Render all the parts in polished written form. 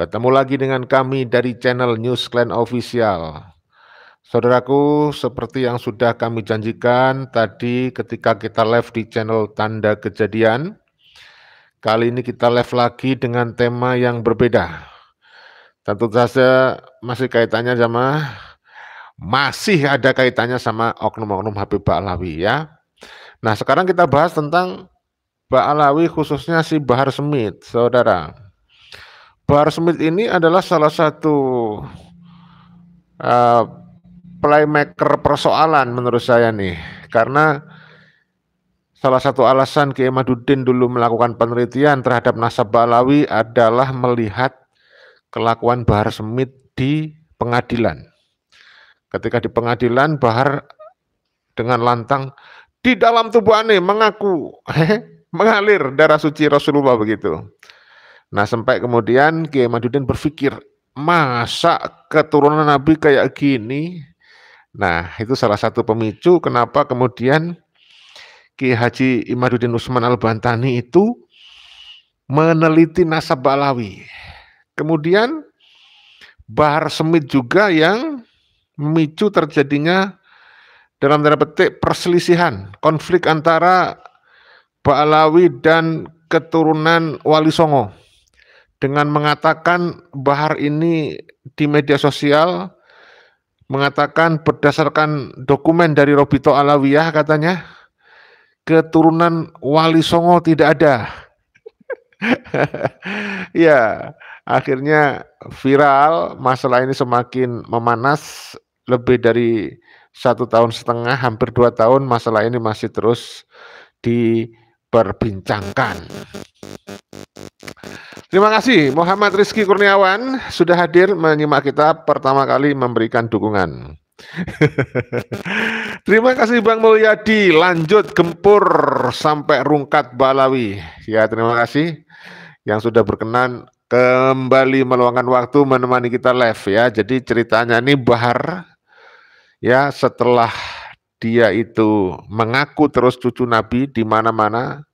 Ketemu lagi dengan kami dari channel News Clan Official. Saudaraku, seperti yang sudah kami janjikan tadi ketika kita live di channel Tanda Kejadian, kali ini kita live lagi dengan tema yang berbeda. Tentu saja masih ada kaitannya sama oknum-oknum Habib Ba'alawi ya. Nah, sekarang kita bahas tentang Ba'alawi, khususnya si Bahar Smith, saudara. Bahar Smith ini adalah salah satu playmaker persoalan menurut saya nih, karena salah satu alasan Kiai Ahmaduddin dulu melakukan penelitian terhadap nasab Ba'alawi adalah melihat kelakuan Bahar Smith di pengadilan. Ketika di pengadilan, Bahar dengan lantang di dalam tubuh aneh mengaku mengalir darah suci Rasulullah begitu. Nah, sampai kemudian Kiai Ahmaduddin berpikir, masa keturunan Nabi kayak gini? Nah, itu salah satu pemicu kenapa kemudian Ki Haji Imaduddin Usman Al-Bantani itu meneliti nasab Ba'alawi. Kemudian Bahar Smith juga yang memicu terjadinya dalam tanda petik perselisihan, konflik antara Ba'alawi dan keturunan Wali Songo dengan mengatakan Bahar ini di media sosial mengatakan berdasarkan dokumen dari Robito Alawiyah katanya keturunan Wali Songo tidak ada. Ya, akhirnya viral, masalah ini semakin memanas, lebih dari 1,5 tahun, hampir 2 tahun masalah ini masih terus diperbincangkan. Terima kasih Muhammad Rizky Kurniawan sudah hadir menyimak kita pertama kali memberikan dukungan. Terima kasih Bang Mulyadi, lanjut gempur sampai rungkat Ba'alawi. Ya, terima kasih yang sudah berkenan kembali meluangkan waktu menemani kita live ya. Jadi ceritanya ini Bahar ya, setelah dia itu mengaku terus cucu Nabi di mana-mana,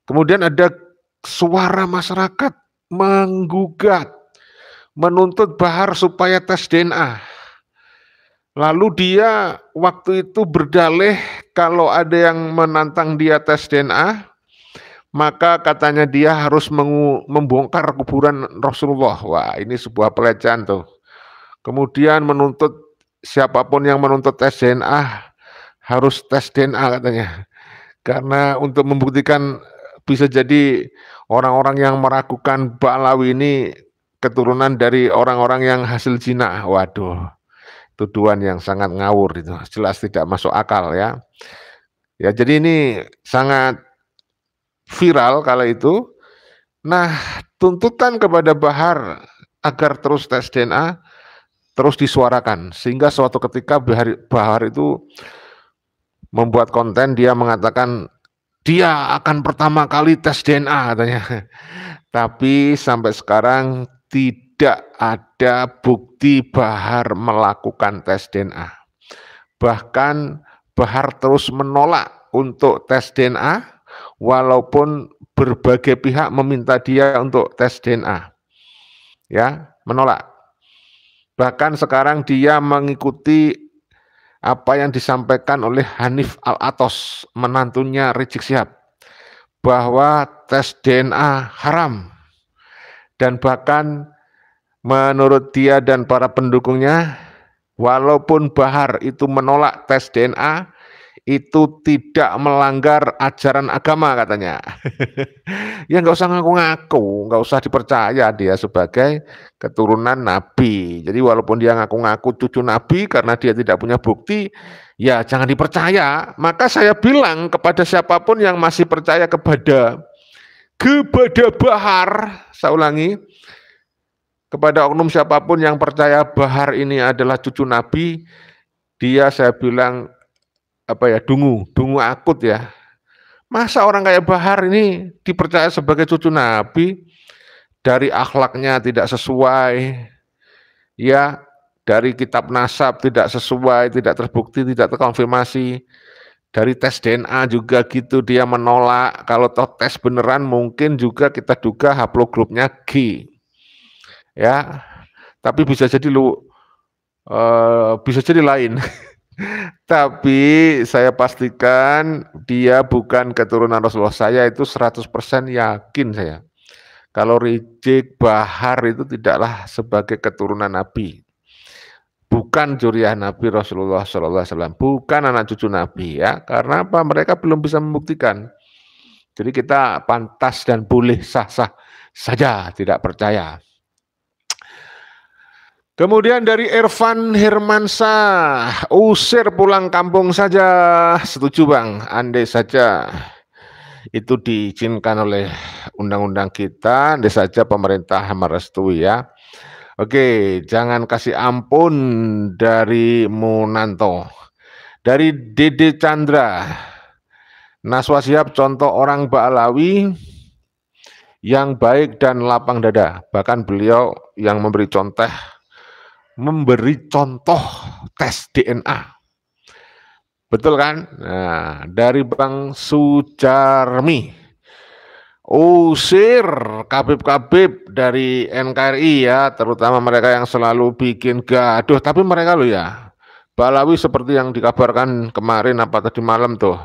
kemudian ada suara masyarakat menggugat, menuntut Bahar supaya tes DNA. Lalu dia waktu itu berdalih kalau ada yang menantang dia tes DNA, maka katanya dia harus membongkar kuburan Rasulullah. Wah, ini sebuah pelecehan tuh. Kemudian menuntut siapapun yang menuntut tes DNA harus tes DNA katanya. Karena untuk membuktikan bisa jadi orang-orang yang meragukan Ba'alawi ini keturunan dari orang-orang yang hasil zina. Waduh, tuduhan yang sangat ngawur itu, jelas tidak masuk akal ya. Ya, jadi ini sangat viral kala itu. Nah, tuntutan kepada Bahar agar terus tes DNA terus disuarakan, sehingga suatu ketika Bahar itu membuat konten, dia mengatakan dia akan pertama kali tes DNA katanya. Tapi sampai sekarang tidak ada bukti Bahar melakukan tes DNA. Bahkan Bahar terus menolak untuk tes DNA walaupun berbagai pihak meminta dia untuk tes DNA. Ya, menolak. Bahkan sekarang dia mengikuti apa yang disampaikan oleh Hanif Al-Atos, menantunya Rizik Syihab, bahwa tes DNA haram. Dan bahkan menurut dia dan para pendukungnya, walaupun Bahar itu menolak tes DNA, itu tidak melanggar ajaran agama katanya. Ya nggak usah ngaku-ngaku, nggak usah dipercaya dia sebagai keturunan Nabi. Jadi walaupun dia ngaku-ngaku cucu Nabi karena dia tidak punya bukti, ya jangan dipercaya. Maka saya bilang kepada siapapun yang masih percaya kepada Bahar, saya ulangi, kepada oknum siapapun yang percaya Bahar ini adalah cucu Nabi, dia saya bilang dungu akut ya. Masa orang kayak Bahar ini dipercaya sebagai cucu Nabi, dari akhlaknya tidak sesuai, ya, dari kitab nasab tidak sesuai, tidak terbukti, tidak terkonfirmasi. Dari tes DNA juga gitu, dia menolak. Kalau toh tes beneran mungkin juga kita duga haplogrupnya G. ya. Tapi bisa jadi bisa jadi lain. Tapi saya pastikan dia bukan keturunan Rasulullah. Saya itu 100% yakin saya. Kalau Rijik Bahar itu tidaklah sebagai keturunan Nabi. Bukan zuriyah Nabi Rasulullah SAW, bukan anak cucu Nabi ya. Karena apa? Mereka belum bisa membuktikan. Jadi kita pantas dan boleh sah-sah saja tidak percaya. Kemudian dari Irfan Hermansyah, usir pulang kampung saja. Setuju Bang, andai saja itu diizinkan oleh undang-undang kita, andai saja pemerintah merestui ya. Oke, jangan kasih ampun dari Munanto. Dari Dede Chandra, Naswa Shihab contoh orang Ba'alawi yang baik dan lapang dada. Bahkan beliau yang memberi contoh tes DNA. Betul kan? Nah, dari Bang Sujarmi, usir kabib-kabib dari NKRI ya, terutama mereka yang selalu bikin gaduh. Tapi mereka loh ya, Balawi seperti yang dikabarkan kemarin apa tadi malam tuh.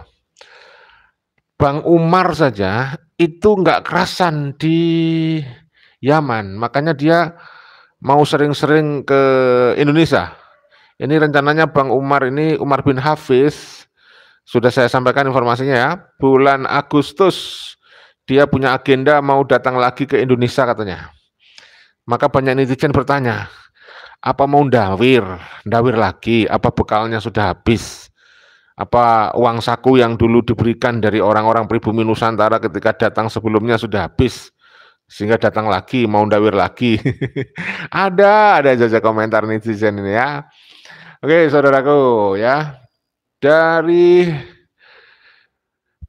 Bang Umar saja itu nggak kerasan di Yaman, makanya dia mau sering-sering ke Indonesia. Ini rencananya Bang Umar ini, Umar bin Hafiz, sudah saya sampaikan informasinya ya, bulan Agustus dia punya agenda mau datang lagi ke Indonesia katanya. Maka banyak netizen bertanya, apa mau ndawir lagi, apa bekalnya sudah habis, apa uang saku yang dulu diberikan dari orang-orang pribumi Nusantara ketika datang sebelumnya sudah habis, sehingga datang lagi, mau ndawir lagi. ada saja komentar netizen ini ya. Oke saudaraku ya, dari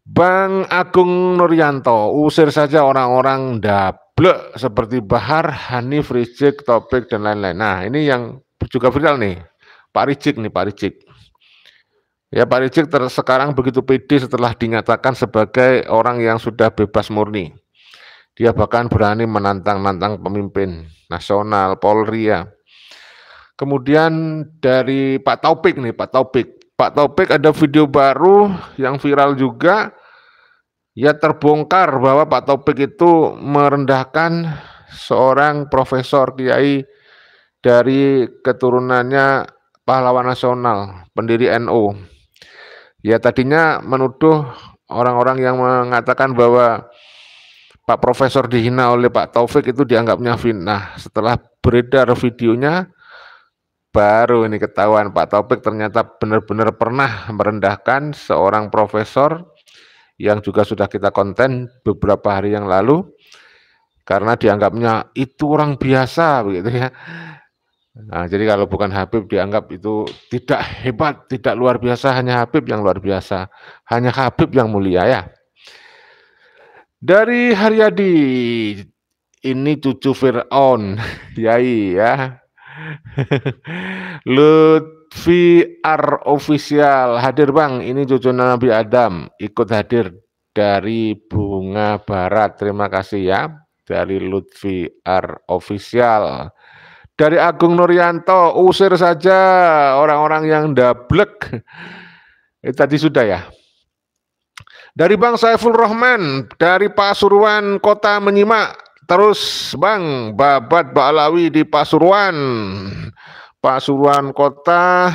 Bang Agung Nuryanto, usir saja orang-orang dablek seperti Bahar, Hanif, Rijik, Topik, dan lain-lain. Nah, ini yang juga viral nih, Pak Rijik. Ya, Pak Rijik sekarang begitu pede setelah dinyatakan sebagai orang yang sudah bebas murni. Dia bahkan berani menantang pemimpin nasional, Polri ya. Kemudian dari Pak Taufik nih, Pak Taufik ada video baru yang viral juga. Ya terbongkar bahwa Pak Taufik itu merendahkan seorang profesor kiai dari keturunannya pahlawan nasional, pendiri NU. Ya tadinya menuduh orang-orang yang mengatakan bahwa Pak Profesor dihina oleh Pak Taufik itu dianggapnya fitnah. Setelah beredar videonya, baru ini ketahuan Pak Taufik ternyata benar-benar pernah merendahkan seorang profesor yang juga sudah kita konten beberapa hari yang lalu, karena dianggapnya itu orang biasa begitu ya. Nah, jadi kalau bukan Habib dianggap itu tidak hebat, tidak luar biasa, hanya Habib yang luar biasa, hanya Habib yang mulia ya. Dari Haryadi, ini cucu Fir'aun, Yai ya. Lutfi R Official hadir Bang, ini cucu Nabi Adam, ikut hadir dari Bunga Barat. Terima kasih ya dari Lutfi R Official. Dari Agung Nuryanto, usir saja orang-orang yang dablek. Tadi sudah ya. Dari Bang Saiful Rahman, dari Pasuruan Kota menyimak. Terus Bang, babat Ba'alawi di Pasuruan Kota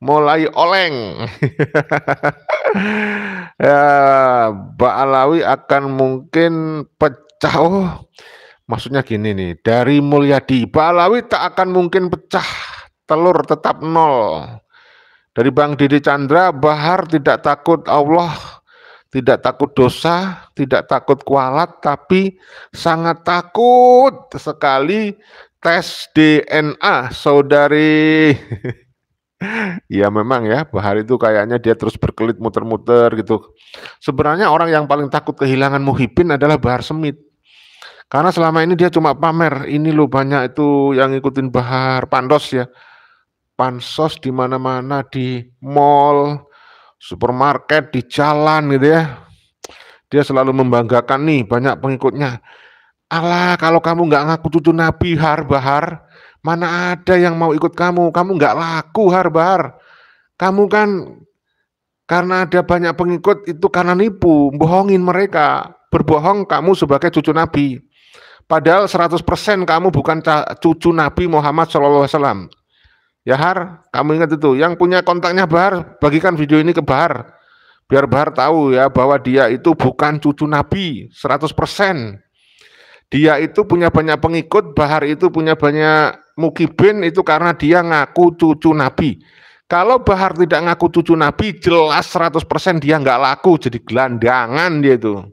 mulai oleng. Ya, Ba'alawi akan mungkin pecah. Oh, maksudnya gini nih, dari Mulyadi, Ba'alawi tak akan mungkin pecah, telur tetap nol. Dari Bang Dede Chandra, Bahar tidak takut Allah, tidak takut dosa, tidak takut kualat, tapi sangat takut sekali tes DNA, saudari. Ya memang ya, Bahar itu kayaknya dia terus berkelit muter-muter gitu. Sebenarnya orang yang paling takut kehilangan Muhyiddin adalah Bahar Smith. Karena selama ini dia cuma pamer, ini loh banyak itu yang ngikutin Bahar, pansos ya. Pansos di mana-mana, di mall, supermarket, di jalan gitu ya. Dia selalu membanggakan nih banyak pengikutnya. Alah, kalau kamu nggak ngaku cucu Nabi, Har Bahar, mana ada yang mau ikut kamu? Kamu nggak laku, Har Bahar. Kamu kan karena ada banyak pengikut itu karena nipu, bohongin mereka. Berbohong kamu sebagai cucu Nabi. Padahal 100% kamu bukan cucu Nabi Muhammad SAW. Ya Har, kamu ingat itu. Yang punya kontaknya Bahar, bagikan video ini ke Bahar. Biar Bahar tahu ya bahwa dia itu bukan cucu Nabi 100%. Dia itu punya banyak pengikut, Bahar itu punya banyak mukibin itu karena dia ngaku cucu Nabi. Kalau Bahar tidak ngaku cucu Nabi, jelas 100% dia nggak laku, jadi gelandangan dia itu.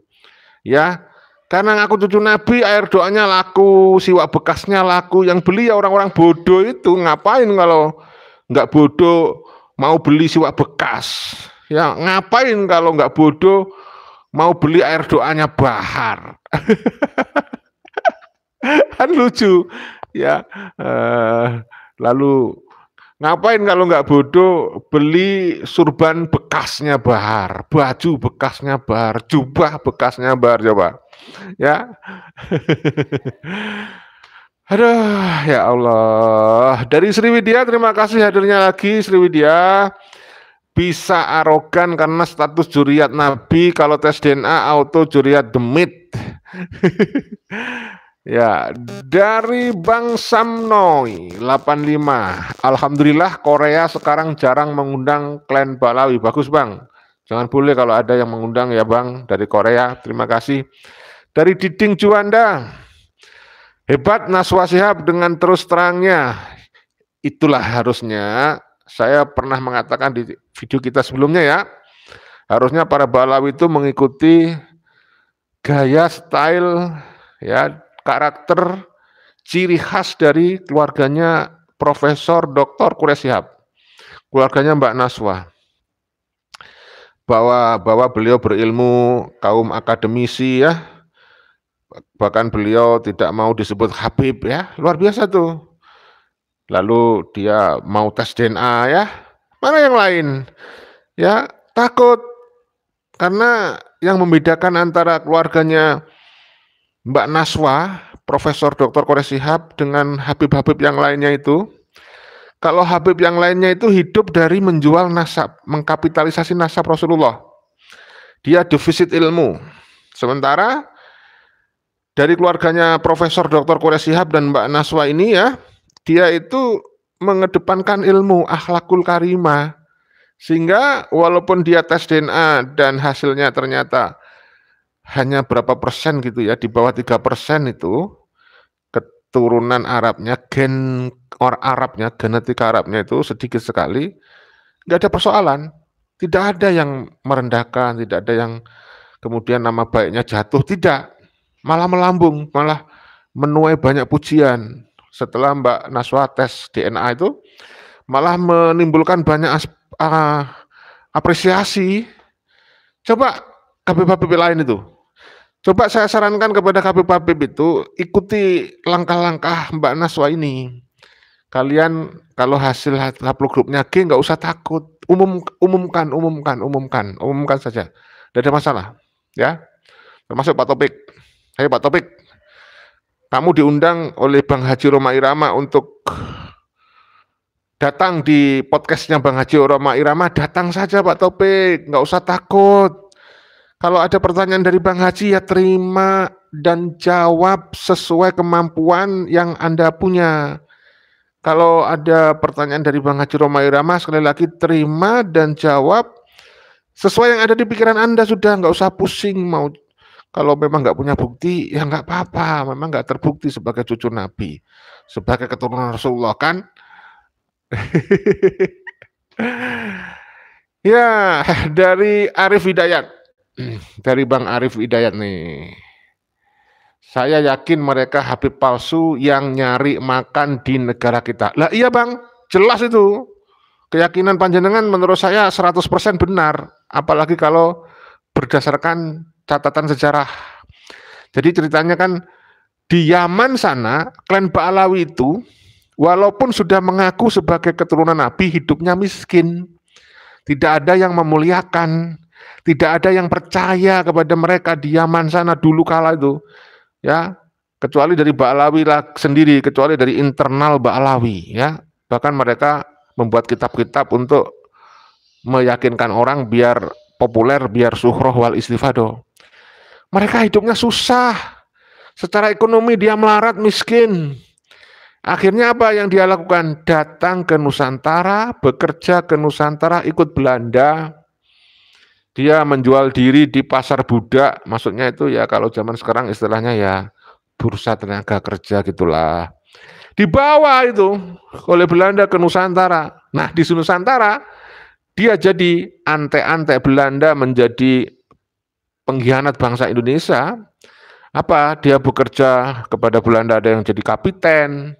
Ya, karena ngaku cucu Nabi, air doanya laku, siwak bekasnya laku, yang beli ya orang-orang bodoh itu. Ngapain kalau nggak bodoh mau beli siwak bekas? Ya, ngapain kalau nggak bodoh mau beli air doanya Bahar? Kan lucu ya. Lalu ngapain kalau nggak bodoh beli surban bekasnya Bahar, baju bekasnya Bahar, jubah bekasnya Bahar, coba ya. Aduh, ya Allah. Dari Sriwidya, terima kasih hadirnya lagi Sriwidya. Bisa arogan karena status juriat Nabi, kalau tes DNA auto juriat demit. Ya, dari Bang Samnoi 85. Alhamdulillah Korea sekarang jarang mengundang klan Balawi. Bagus Bang. Jangan boleh kalau ada yang mengundang ya Bang dari Korea. Terima kasih. Dari Diding Juanda. Hebat Naswa Shihab dengan terus terangnya. Itulah harusnya saya pernah mengatakan di video kita sebelumnya ya. Harusnya para Balawi itu mengikuti gaya, style, ya, karakter, ciri khas dari keluarganya Profesor Dr. Quraish Shihab, keluarganya Mbak Naswa. Bahwa beliau berilmu, kaum akademisi ya, bahkan beliau tidak mau disebut Habib ya, luar biasa tuh. Lalu dia mau tes DNA ya, mana yang lain? Ya takut, karena yang membedakan antara keluarganya Mbak Naswa, Profesor Dr. Quraish Shihab dengan Habib-Habib yang lainnya itu, kalau Habib yang lainnya itu hidup dari menjual nasab, mengkapitalisasi nasab Rasulullah. Dia defisit ilmu. Sementara dari keluarganya Profesor Dr. Quraish Shihab dan Mbak Naswa ini ya, dia itu mengedepankan ilmu, akhlakul karimah. Sehingga walaupun dia tes DNA dan hasilnya ternyata hanya berapa persen gitu ya, di bawah 3% itu, keturunan Arabnya, gen Arabnya, genetika Arabnya itu sedikit sekali, nggak ada persoalan. Tidak ada yang merendahkan, tidak ada yang kemudian nama baiknya jatuh, tidak. Malah melambung, malah menuai banyak pujian. Setelah Mbak Naswa tes DNA itu, malah menimbulkan banyak apresiasi. Coba Habib-Habib lain itu. Coba saya sarankan kepada Habib-Habib itu, ikuti langkah-langkah Mbak Naswa ini. Kalian kalau hasil haplogrupnya G nggak usah takut, umumkan saja, tidak ada masalah, ya. Termasuk Pak Topik. Pak Topik, kamu diundang oleh Bang Haji Roma Irama untuk datang di podcastnya Bang Haji Roma Irama, datang saja Pak Topik, nggak usah takut. Kalau ada pertanyaan dari Bang Haji ya terima dan jawab sesuai kemampuan yang Anda punya. Kalau ada pertanyaan dari Bang Haji Roma Irama, sekali lagi terima dan jawab sesuai yang ada di pikiran Anda, sudah, nggak usah pusing. Mau kalau memang nggak punya bukti ya nggak apa-apa, memang nggak terbukti sebagai cucu Nabi, sebagai keturunan Rasulullah kan. Ya, dari Arif Hidayat, dari Bang Arif Hidayat nih. Saya yakin mereka Habib palsu yang nyari makan di negara kita. Lah iya Bang, jelas itu. Keyakinan panjenengan menurut saya 100% benar. Apalagi kalau berdasarkan catatan sejarah. Jadi ceritanya kan di Yaman sana, klan Ba'alawi itu, walaupun sudah mengaku sebagai keturunan Nabi, hidupnya miskin. Tidak ada yang memuliakan. Tidak ada yang percaya kepada mereka di Yaman sana dulu kala itu. Ya, kecuali dari Ba'alawi sendiri, kecuali dari internal Ba'alawi, ya. Bahkan mereka membuat kitab-kitab untuk meyakinkan orang biar populer, biar suhroh wal istifadoh. Mereka hidupnya susah, secara ekonomi dia melarat, miskin. Akhirnya apa yang dia lakukan? Datang ke Nusantara, bekerja ke Nusantara, ikut Belanda. Dia menjual diri di pasar budak, maksudnya itu ya kalau zaman sekarang istilahnya ya bursa tenaga kerja gitulah. Dibawa itu oleh Belanda ke Nusantara. Nah, di Nusantara dia jadi ante-ante Belanda, menjadi pengkhianat bangsa Indonesia. Apa? Dia bekerja kepada Belanda, ada yang jadi kapiten,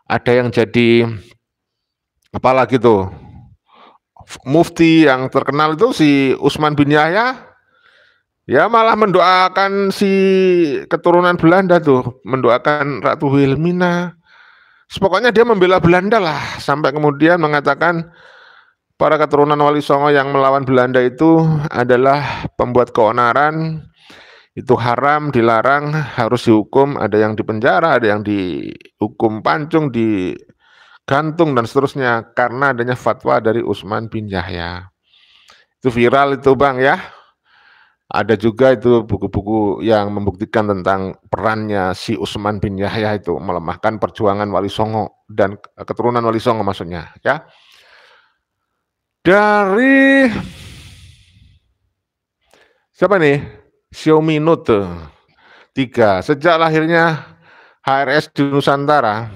ada yang jadi apalagi tuh mufti yang terkenal itu si Utsman bin Yahya, ya malah mendoakan si keturunan Belanda tuh, mendoakan Ratu Wilhelmina. Pokoknya dia membela Belanda lah, sampai kemudian mengatakan para keturunan Wali Songo yang melawan Belanda itu adalah pembuat keonaran, itu haram, dilarang, harus dihukum, ada yang dipenjara, ada yang dihukum pancung, digantung dan seterusnya karena adanya fatwa dari Utsman bin Yahya. Itu viral itu Bang ya. Ada juga itu buku-buku yang membuktikan tentang perannya si Utsman bin Yahya itu melemahkan perjuangan Wali Songo dan keturunan Wali Songo maksudnya ya. Dari siapa nih? Xiaomi Note 3. Sejak lahirnya HRS di Nusantara,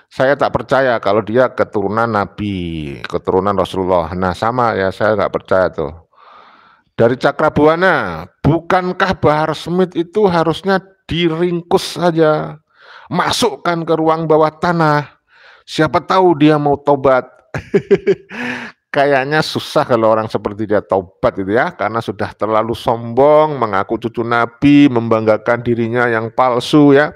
saya tak percaya kalau dia keturunan Nabi, keturunan Rasulullah. Nah sama ya, saya nggak percaya tuh. Dari Cakrabuana, bukankah Bahar Smith itu harusnya diringkus saja, masukkan ke ruang bawah tanah, siapa tahu dia mau tobat. Kayaknya susah kalau orang seperti dia tobat itu ya, karena sudah terlalu sombong, mengaku cucu Nabi, membanggakan dirinya yang palsu ya.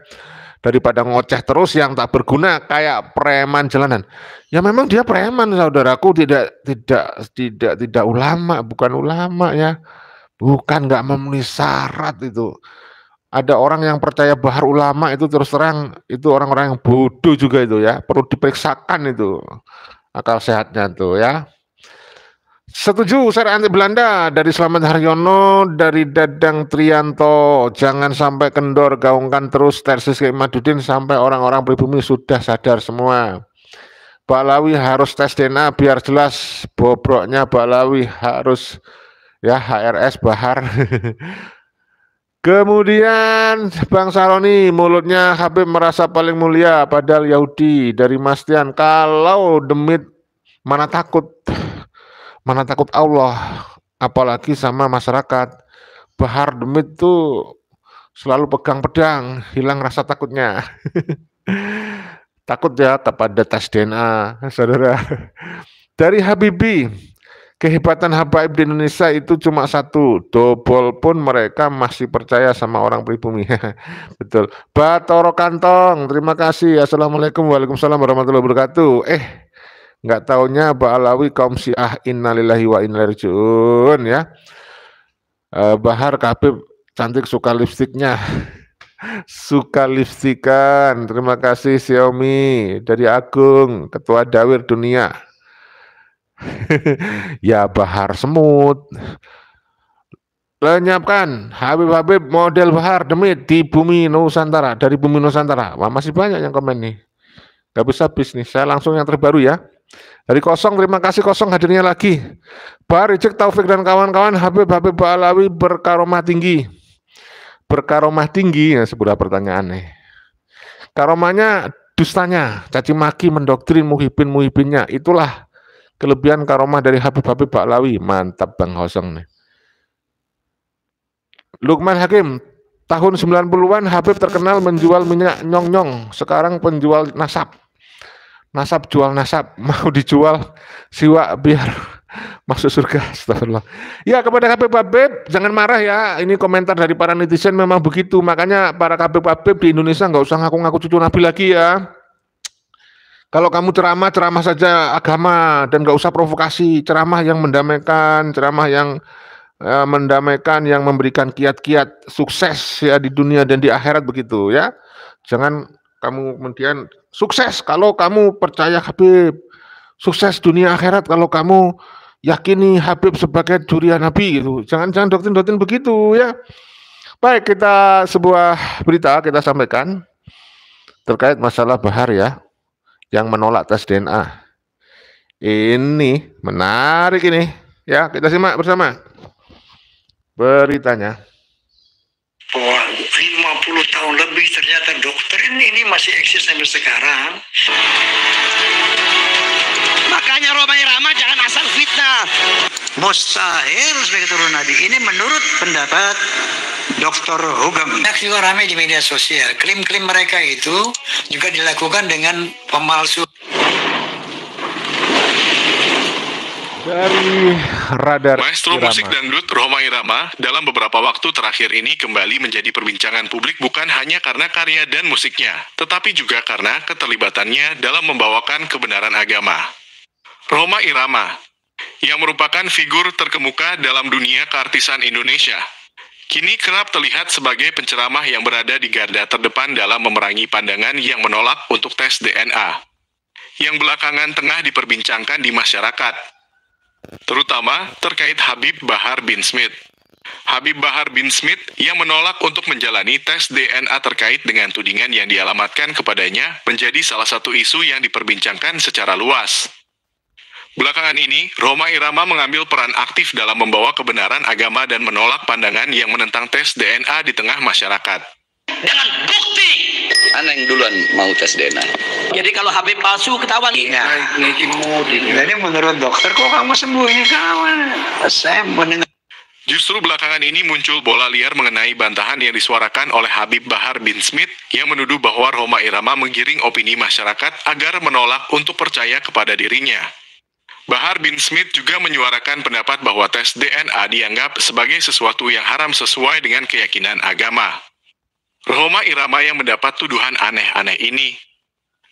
Daripada ngoceh terus yang tak berguna kayak preman jalanan. Ya memang dia preman saudaraku, tidak ulama, bukan ulama ya. Bukan, nggak memenuhi syarat itu. Ada orang yang percaya Bahar ulama itu terus terang itu orang-orang yang bodoh juga itu ya, perlu diperiksakan itu akal sehatnya tuh ya. Setuju, saya anti Belanda dari Slamet Haryono, dari Dadang Trianto. Jangan sampai kendor, gaungkan terus tesis Imaduddin sampai orang-orang pribumi sudah sadar semua. Ba'alawi harus tes DNA biar jelas bobroknya Ba'alawi harus ya HRS Bahar. Kemudian Bang Saroni, mulutnya Habib merasa paling mulia padahal Yahudi. Dari Mas Tian, kalau demit mana takut Allah, apalagi sama masyarakat. Bahar demit tuh selalu pegang pedang, hilang rasa takutnya. Takut ya kepada tes DNA, saudara. Dari Habibi, kehebatan habaib di Indonesia itu cuma satu, dobol pun mereka masih percaya sama orang pribumi. Betul. Batoro Kantong, terima kasih. Assalamualaikum, waalaikumsalam warahmatullahi wabarakatuh. Nggak taunya Ba'alawi kaum Syiah, innalillahi wa inna ilaihi raji'un ya. Bahar Habib cantik, suka lipstiknya. Suka lipstikan. Terima kasih Xiaomi. Dari Agung, Ketua Dawir Dunia. Ya Bahar semut. Lenyapkan Habib model Bahar demit di bumi Nusantara, dari bumi Nusantara. Wah, masih banyak yang komen nih. Gak bisa habis nih. Saya langsung yang terbaru ya. Dari Kosong, terima kasih Kosong hadirnya lagi. Bahar Ijek, Taufik dan kawan-kawan, Habib Ba'alawi berkaromah tinggi. Berkaromah tinggi ya, sebuah pertanyaan nih. Karomahnya dustanya, caci maki, mendoktrin muhibinnya. Itulah kelebihan karomah dari Habib Ba'alawi. Mantap Bang Kosong nih. Lukman Hakim, tahun 90-an Habib terkenal menjual minyak nyong-nyong. Sekarang penjual nasab. Nasab jual nasab, mau dijual siwa biar masuk surga. Astagfirullah. Ya, kepada Habib jangan marah ya, ini komentar dari para netizen memang begitu. Makanya para Habib di Indonesia nggak usah ngaku-ngaku cucu Nabi lagi ya. Kalau kamu ceramah saja agama dan nggak usah provokasi, ceramah yang mendamaikan, ceramah yang mendamaikan, yang memberikan kiat-kiat sukses ya di dunia dan di akhirat begitu ya. Jangan kamu kemudian sukses kalau kamu percaya Habib, sukses dunia akhirat kalau kamu yakini Habib sebagai jurian Nabi gitu. Jangan doktrin-doktrin begitu ya. Baik, kita sebuah berita kita sampaikan terkait masalah Bahar ya, yang menolak tes DNA. Ini menarik ini ya, kita simak bersama beritanya. Bahwa 50 tahun lebih ternyata doktrin ini masih eksis sampai sekarang. Makanya Rhoma Irama jangan asal fitnah. Mustahil sebagai turun Nabi. Ini menurut pendapat Dr. Hugeng. Juga ramai di media sosial. Klaim-klaim mereka itu juga dilakukan dengan pemalsu. Dari radar Maestro musik dangdut Rhoma Irama dalam beberapa waktu terakhir ini kembali menjadi perbincangan publik bukan hanya karena karya dan musiknya, tetapi juga karena keterlibatannya dalam membawakan kebenaran agama. Rhoma Irama, yang merupakan figur terkemuka dalam dunia keartisan Indonesia, kini kerap terlihat sebagai penceramah yang berada di garda terdepan dalam memerangi pandangan yang menolak untuk tes DNA, yang belakangan tengah diperbincangkan di masyarakat, terutama terkait Habib Bahar bin Smith. Habib Bahar bin Smith yang menolak untuk menjalani tes DNA terkait dengan tudingan yang dialamatkan kepadanya menjadi salah satu isu yang diperbincangkan secara luas. Belakangan ini, Rhoma Irama mengambil peran aktif dalam membawa kebenaran agama dan menolak pandangan yang menentang tes DNA di tengah masyarakat. Dengan bukti. Mana yang duluan mau tes DNA? Jadi kalau Habib palsu ketahuan. Jadi menurut dokter kok kamu sembunyi kawan? Saya mendengar. Justru belakangan ini muncul bola liar mengenai bantahan yang disuarakan oleh Habib Bahar bin Smith yang menuduh bahwa Rhoma Irama menggiring opini masyarakat agar menolak untuk percaya kepada dirinya. Bahar bin Smith juga menyuarakan pendapat bahwa tes DNA dianggap sebagai sesuatu yang haram sesuai dengan keyakinan agama. Rhoma Irama yang mendapat tuduhan aneh-aneh ini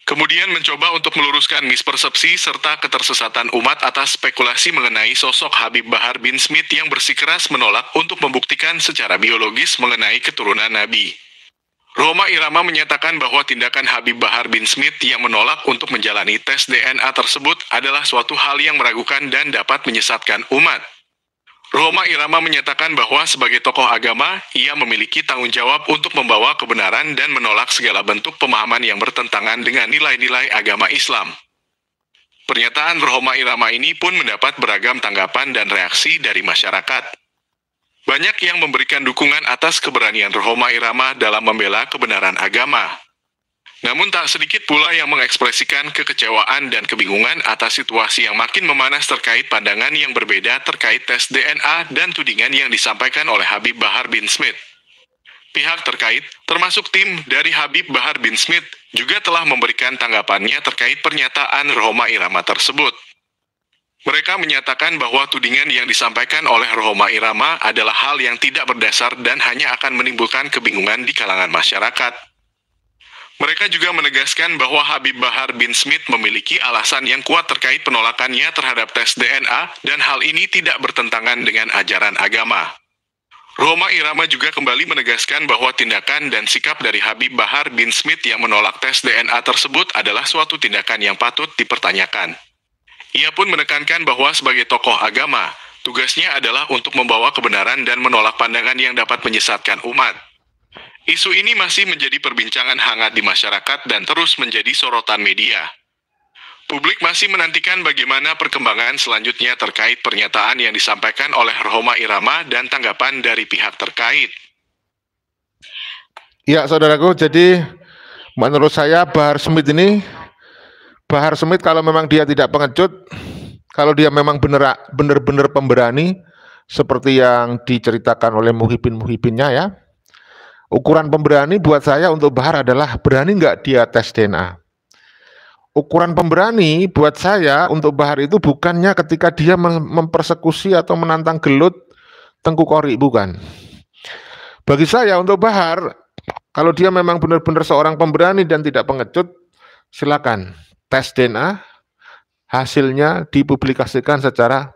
kemudian mencoba untuk meluruskan mispersepsi serta ketersesatan umat atas spekulasi mengenai sosok Habib Bahar bin Smith yang bersikeras menolak untuk membuktikan secara biologis mengenai keturunan Nabi. Rhoma Irama menyatakan bahwa tindakan Habib Bahar bin Smith yang menolak untuk menjalani tes DNA tersebut adalah suatu hal yang meragukan dan dapat menyesatkan umat. Rhoma Irama menyatakan bahwa sebagai tokoh agama, ia memiliki tanggung jawab untuk membawa kebenaran dan menolak segala bentuk pemahaman yang bertentangan dengan nilai-nilai agama Islam. Pernyataan Rhoma Irama ini pun mendapat beragam tanggapan dan reaksi dari masyarakat. Banyak yang memberikan dukungan atas keberanian Rhoma Irama dalam membela kebenaran agama. Namun tak sedikit pula yang mengekspresikan kekecewaan dan kebingungan atas situasi yang makin memanas terkait pandangan yang berbeda terkait tes DNA dan tudingan yang disampaikan oleh Habib Bahar bin Smith. Pihak terkait, termasuk tim dari Habib Bahar bin Smith, juga telah memberikan tanggapannya terkait pernyataan Rhoma Irama tersebut. Mereka menyatakan bahwa tudingan yang disampaikan oleh Rhoma Irama adalah hal yang tidak berdasar dan hanya akan menimbulkan kebingungan di kalangan masyarakat. Mereka juga menegaskan bahwa Habib Bahar bin Smith memiliki alasan yang kuat terkait penolakannya terhadap tes DNA dan hal ini tidak bertentangan dengan ajaran agama. Rhoma Irama juga kembali menegaskan bahwa tindakan dan sikap dari Habib Bahar bin Smith yang menolak tes DNA tersebut adalah suatu tindakan yang patut dipertanyakan. Ia pun menekankan bahwa sebagai tokoh agama, tugasnya adalah untuk membawa kebenaran dan menolak pandangan yang dapat menyesatkan umat. Isu ini masih menjadi perbincangan hangat di masyarakat dan terus menjadi sorotan media. Publik masih menantikan bagaimana perkembangan selanjutnya terkait pernyataan yang disampaikan oleh Rhoma Irama dan tanggapan dari pihak terkait. Ya, saudaraku, jadi menurut saya Bahar Smith kalau memang dia tidak pengecut, kalau dia memang benar-benar pemberani, seperti yang diceritakan oleh muhibin-muhibinnya ya, ukuran pemberani buat saya untuk Bahar adalah berani nggak dia tes DNA. Ukuran pemberani buat saya untuk Bahar itu bukannya ketika dia mempersekusi atau menantang gelut Tengku Kori, bukan. Bagi saya untuk Bahar, kalau dia memang benar-benar seorang pemberani dan tidak pengecut, silakan tes DNA, hasilnya dipublikasikan secara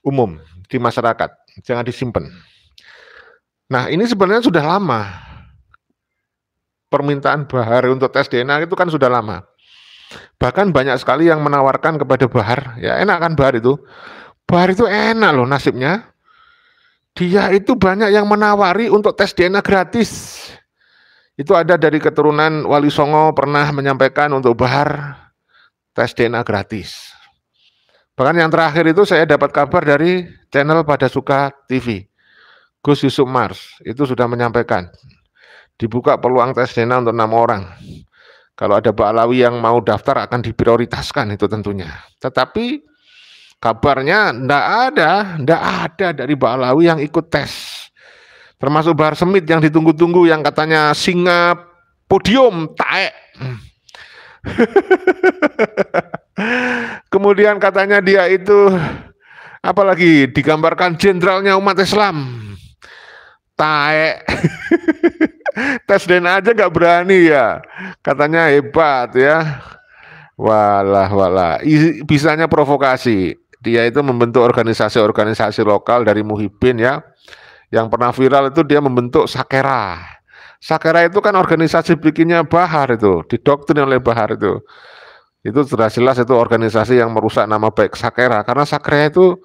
umum. di masyarakat, jangan disimpan. Nah, ini sebenarnya sudah lama. Permintaan Bahar untuk tes DNA itu kan sudah lama. Bahkan banyak sekali yang menawarkan kepada Bahar, ya enak kan Bahar itu. Bahar itu enak loh nasibnya. Dia itu banyak yang menawari untuk tes DNA gratis. Itu ada dari keturunan Wali Songo pernah menyampaikan untuk Bahar tes DNA gratis. Bahkan yang terakhir itu saya dapat kabar dari channel Pada Suka TV. Gus Yusuf Mars itu sudah menyampaikan dibuka peluang tes DNA untuk 6 orang. Kalau ada Ba'alawi yang mau daftar akan diprioritaskan itu tentunya. Tetapi kabarnya enggak ada dari Ba'alawi yang ikut tes. Termasuk Bahar Smith yang ditunggu-tunggu yang katanya singa podium taek. Kemudian katanya dia itu apalagi digambarkan jenderalnya umat Islam. Taek. Tes DNA aja nggak berani ya. Katanya hebat ya. Walah. Bisanya provokasi. Dia itu membentuk organisasi-organisasi lokal dari Muhyiddin ya. Yang pernah viral itu dia membentuk Sakera. Sakera itu kan organisasi bikinnya Bahar itu, didoktrin oleh Bahar itu. Itu sudah jelas itu organisasi yang merusak nama baik Sakera. Karena Sakera itu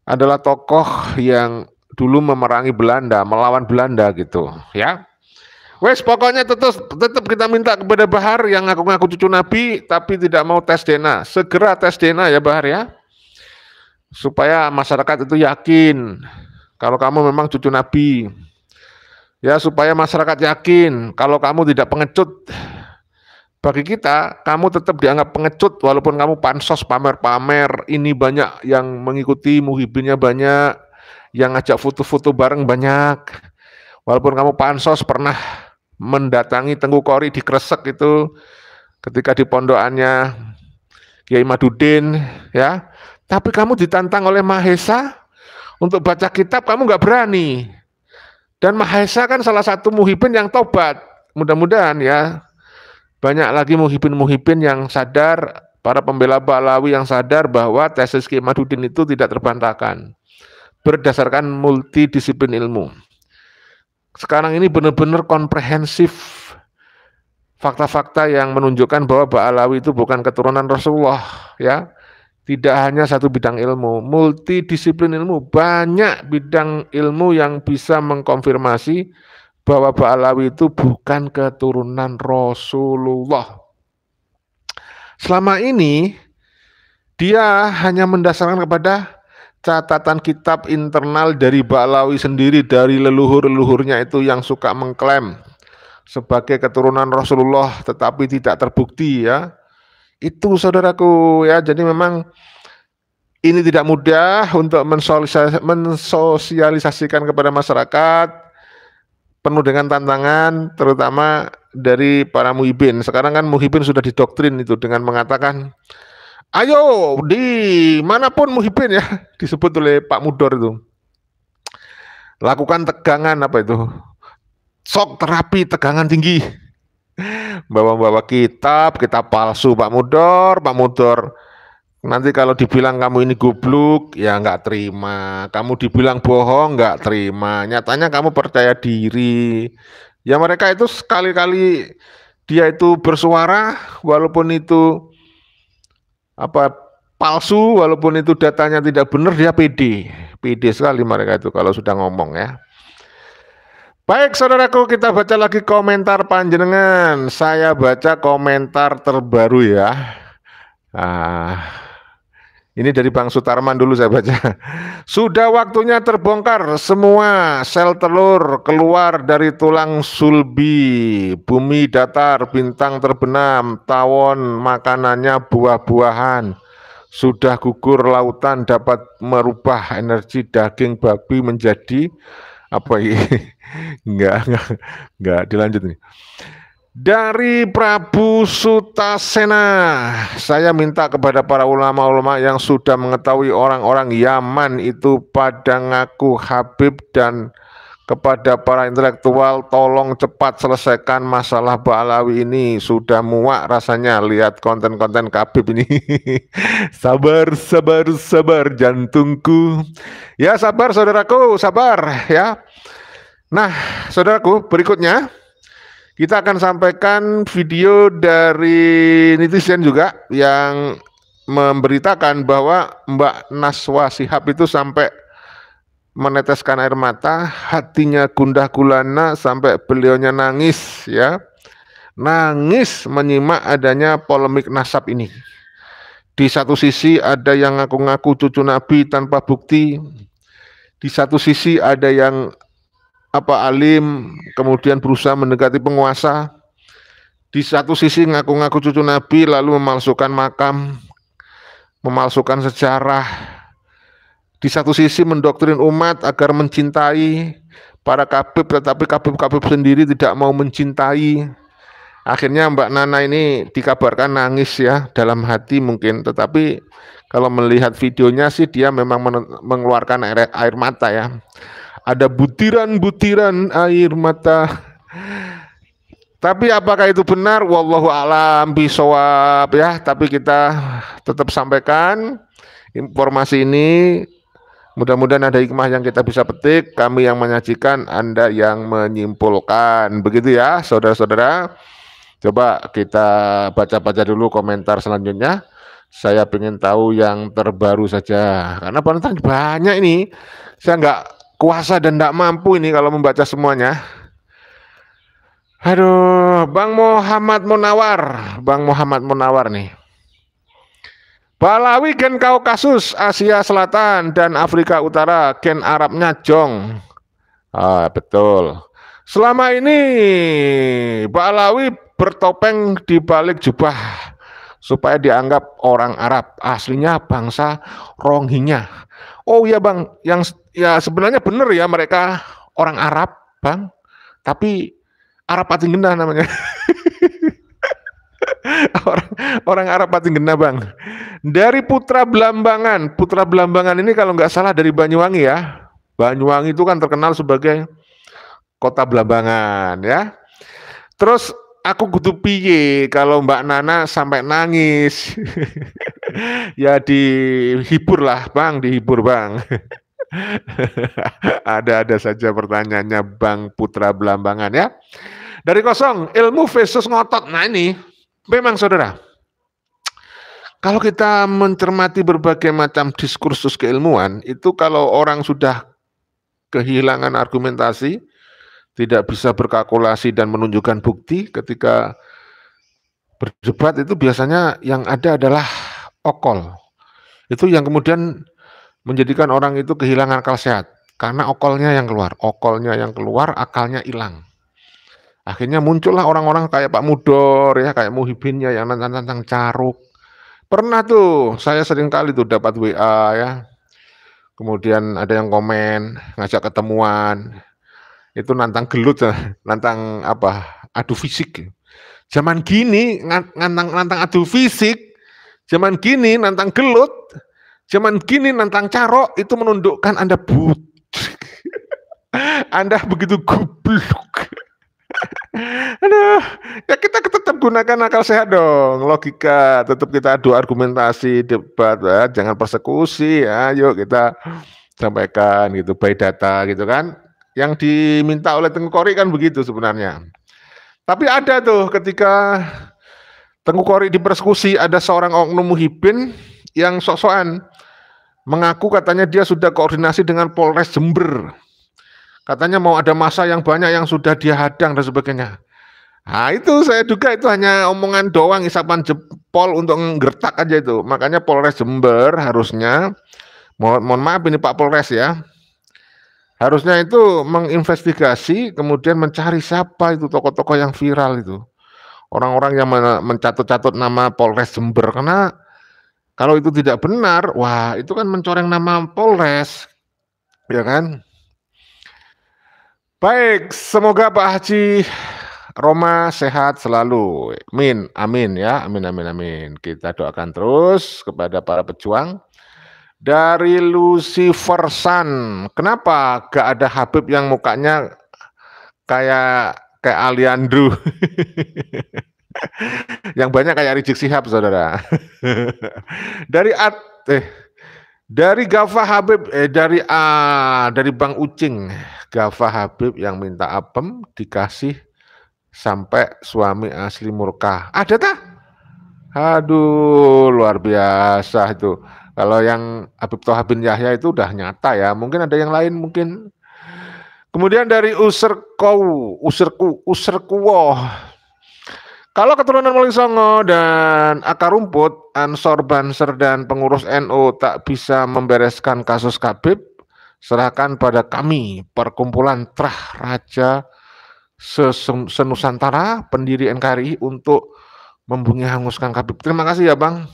adalah tokoh yang dulu memerangi Belanda, melawan Belanda gitu ya. Wes pokoknya tetap kita minta kepada Bahar yang ngaku-ngaku cucu Nabi tapi tidak mau tes DNA. Segera tes DNA ya Bahar ya. Supaya masyarakat itu yakin kalau kamu memang cucu Nabi. Ya supaya masyarakat yakin kalau kamu tidak pengecut. Bagi kita, kamu tetap dianggap pengecut walaupun kamu pansos pamer-pamer. Ini banyak yang mengikuti Muhyiddinnya banyak, yang ngajak foto-foto bareng banyak. Walaupun kamu pansos pernah mendatangi Tengku Kori di Kresek itu ketika di pondokannya Kiai Madudin ya, tapi kamu ditantang oleh Mahesa untuk baca kitab, kamu nggak berani. Dan Mahesa kan salah satu Muhyiddin yang tobat. Mudah-mudahan ya banyak lagi Muhyiddin yang sadar, para pembela Ba'alawi yang sadar bahwa tesis Kiai Madudin itu tidak terbantahkan berdasarkan multidisiplin ilmu. Sekarang ini benar-benar komprehensif fakta-fakta yang menunjukkan bahwa Ba'alawi itu bukan keturunan Rasulullah ya. Tidak hanya satu bidang ilmu, multidisiplin ilmu, banyak bidang ilmu yang bisa mengkonfirmasi bahwa Ba'alawi itu bukan keturunan Rasulullah. Selama ini dia hanya mendasarkan kepada catatan kitab internal dari Ba'alawi sendiri, dari leluhur-leluhurnya itu yang suka mengklaim sebagai keturunan Rasulullah tetapi tidak terbukti ya. Itu saudaraku ya, jadi memang ini tidak mudah untuk mensosialisasikan kepada masyarakat, penuh dengan tantangan terutama dari para Muhyiddin. Sekarang kan Muhyiddin sudah didoktrin itu dengan mengatakan ayo di manapun Muhyiddin ya, disebut oleh Pak Mudor itu, lakukan tegangan apa itu, shock terapi tegangan tinggi, bawa kitab palsu Pak Mudor. Nanti kalau dibilang kamu ini goblok ya nggak terima, kamu dibilang bohong nggak terima, nyatanya kamu percaya diri. Ya mereka itu sekali-kali dia itu bersuara walaupun itu apa palsu, walaupun itu datanya tidak benar, dia pede sekali mereka itu kalau sudah ngomong ya. Baik saudaraku, kita baca lagi komentar panjenengan. Saya baca komentar terbaru ya. Ini dari Bang Sutarman dulu saya baca. Sudah waktunya terbongkar semua sel telur keluar dari tulang sulbi, bumi datar, bintang terbenam, tawon makanannya buah-buahan. Sudah gugur lautan dapat merubah energi daging babi menjadi apa ini? Enggak dilanjut nih. Dari Prabu Sutasena, saya minta kepada para ulama-ulama yang sudah mengetahui orang-orang Yaman itu pada ngaku Habib dan kepada para intelektual, tolong cepat selesaikan masalah Ba'alawi ini. Sudah muak rasanya lihat konten-konten Khabib ini. Sabar, sabar, sabar jantungku. Ya sabar saudaraku, sabar ya. Nah saudaraku, berikutnya kita akan sampaikan video dari netizen juga yang memberitakan bahwa Mbak Naswa Shihab itu sampai meneteskan air mata, hatinya gundah gulana sampai beliaunya nangis ya. Nangis menyimak adanya polemik nasab ini. Di satu sisi ada yang ngaku-ngaku cucu Nabi tanpa bukti. Di satu sisi ada yang alim kemudian berusaha mendekati penguasa. Di satu sisi ngaku-ngaku cucu Nabi lalu memalsukan makam, memalsukan sejarah. Di satu sisi mendoktrin umat agar mencintai para Khabib, tetapi Khabib sendiri tidak mau mencintai. Akhirnya Mbak Nana ini dikabarkan nangis ya dalam hati mungkin, tetapi kalau melihat videonya sih dia memang mengeluarkan air mata ya. Ada butiran-butiran air mata. Tapi apakah itu benar? Wallahu a'lam bishawab ya. Tapi kita tetap sampaikan informasi ini. Mudah-mudahan ada hikmah yang kita bisa petik, kami yang menyajikan, Anda yang menyimpulkan. Begitu ya, saudara-saudara. Coba kita baca-baca dulu komentar selanjutnya. Saya ingin tahu yang terbaru saja. Karena banyak ini. Saya nggak kuasa dan nggak mampu ini kalau membaca semuanya. Aduh, Bang Muhammad Munawar nih. Ba'alawi gen Kaukasus, Asia Selatan dan Afrika Utara, gen Arabnya Jong. Betul. Selama ini Ba'alawi bertopeng di balik jubah supaya dianggap orang Arab. Aslinya bangsa Rohingya. Oh iya Bang, yang ya sebenarnya benar ya mereka orang Arab, Bang. Tapi Arab pating genah namanya. orang Arab pating genah Bang. Dari Putra Belambangan ini kalau nggak salah dari Banyuwangi ya. Banyuwangi itu kan terkenal sebagai kota Belambangan ya. Terus aku kudu piye kalau Mbak Nana sampai nangis. Ya dihibur lah Bang, dihibur Bang. Ada saja pertanyaannya Bang Putra Belambangan ya. Dari kosong, ilmu versus ngotot. Nah ini memang saudara, kalau kita mencermati berbagai macam diskursus keilmuan, itu kalau orang sudah kehilangan argumentasi, tidak bisa berkalkulasi dan menunjukkan bukti, ketika berdebat itu biasanya yang ada adalah okol. Itu yang kemudian menjadikan orang itu kehilangan akal sehat, karena okolnya yang keluar, akalnya hilang. Akhirnya muncullah orang-orang kayak Pak Mudor ya, kayak Muhibinnya yang nantang-nantang caruk. Pernah tuh, saya sering kali tuh dapat WA ya. Kemudian ada yang komen, ngajak ketemuan. Itu nantang gelut, nantang apa? Adu fisik. Zaman gini nantang adu fisik. Zaman gini nantang gelut. Zaman gini nantang carok, itu menundukkan Anda Anda begitu goblok. Aduh, ya kita tetap gunakan akal sehat dong, logika, tetap kita adu argumentasi, debat, ya. Jangan persekusi, ya. Yuk kita sampaikan gitu, by data gitu kan. Yang diminta oleh Tengku Qori kan begitu sebenarnya. Tapi ada tuh ketika Tengku Qori dipersekusi, ada seorang oknum Muhibin yang sok-sokan mengaku katanya dia sudah koordinasi dengan Polres Jember. Katanya mau ada masa yang banyak yang sudah dia hadang dan sebagainya. Nah itu saya duga itu hanya omongan doang, isapan jempol untuk ngertak aja itu. Makanya Polres Jember harusnya, mohon maaf ini Pak Polres ya, harusnya itu menginvestigasi, kemudian mencari siapa itu tokoh-tokoh yang viral itu. Orang-orang yang mencatut-catut nama Polres Jember. Karena kalau itu tidak benar, wah itu kan mencoreng nama Polres, ya kan? Baik, semoga Pak Haji Roma sehat selalu. Amin ya, amin. Kita doakan terus kepada para pejuang Dari Lucifer Sun, kenapa gak ada Habib yang mukanya kayak Aliandro? Yang banyak kayak Rizik Sihab, saudara. Dari Gava Habib, dari Bang Ucing, Gava Habib yang minta apem dikasih sampai suami asli murka. Ada tak? Aduh, luar biasa itu. Kalau yang Habib Toha bin Yahya itu udah nyata ya. Mungkin ada yang lain mungkin. Kemudian dari Userkuwo. Kalau keturunan Wali Songo dan akar rumput, Ansor, Banser, dan pengurus NU tak bisa membereskan kasus Habib, serahkan pada kami, perkumpulan Trah Raja Senusantara, pendiri NKRI, untuk membumi hanguskan Habib. Terima kasih ya Bang.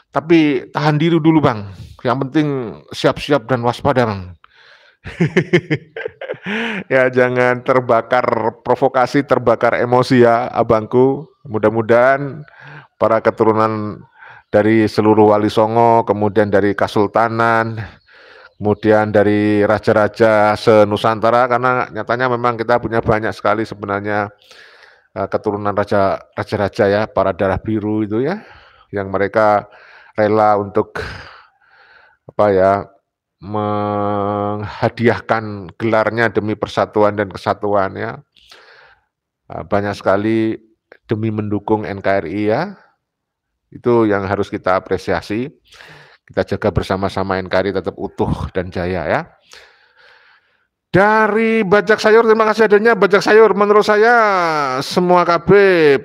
Tapi tahan diri dulu Bang. Yang penting siap-siap dan waspada Bang. Ya jangan terbakar provokasi, terbakar emosi ya abangku. Mudah-mudahan para keturunan dari seluruh Wali Songo, kemudian dari Kasultanan, kemudian dari raja-raja senusantara, karena nyatanya memang kita punya banyak sekali sebenarnya keturunan raja-raja ya, para darah biru itu ya, yang mereka rela untuk menghadiahkan gelarnya demi persatuan dan kesatuan ya. Banyak sekali demi mendukung NKRI ya. Itu yang harus kita apresiasi. Kita jaga bersama-sama NKRI tetap utuh dan jaya ya. Dari Bajak Sayur, terima kasih adanya Bajak Sayur. Menurut saya semua KB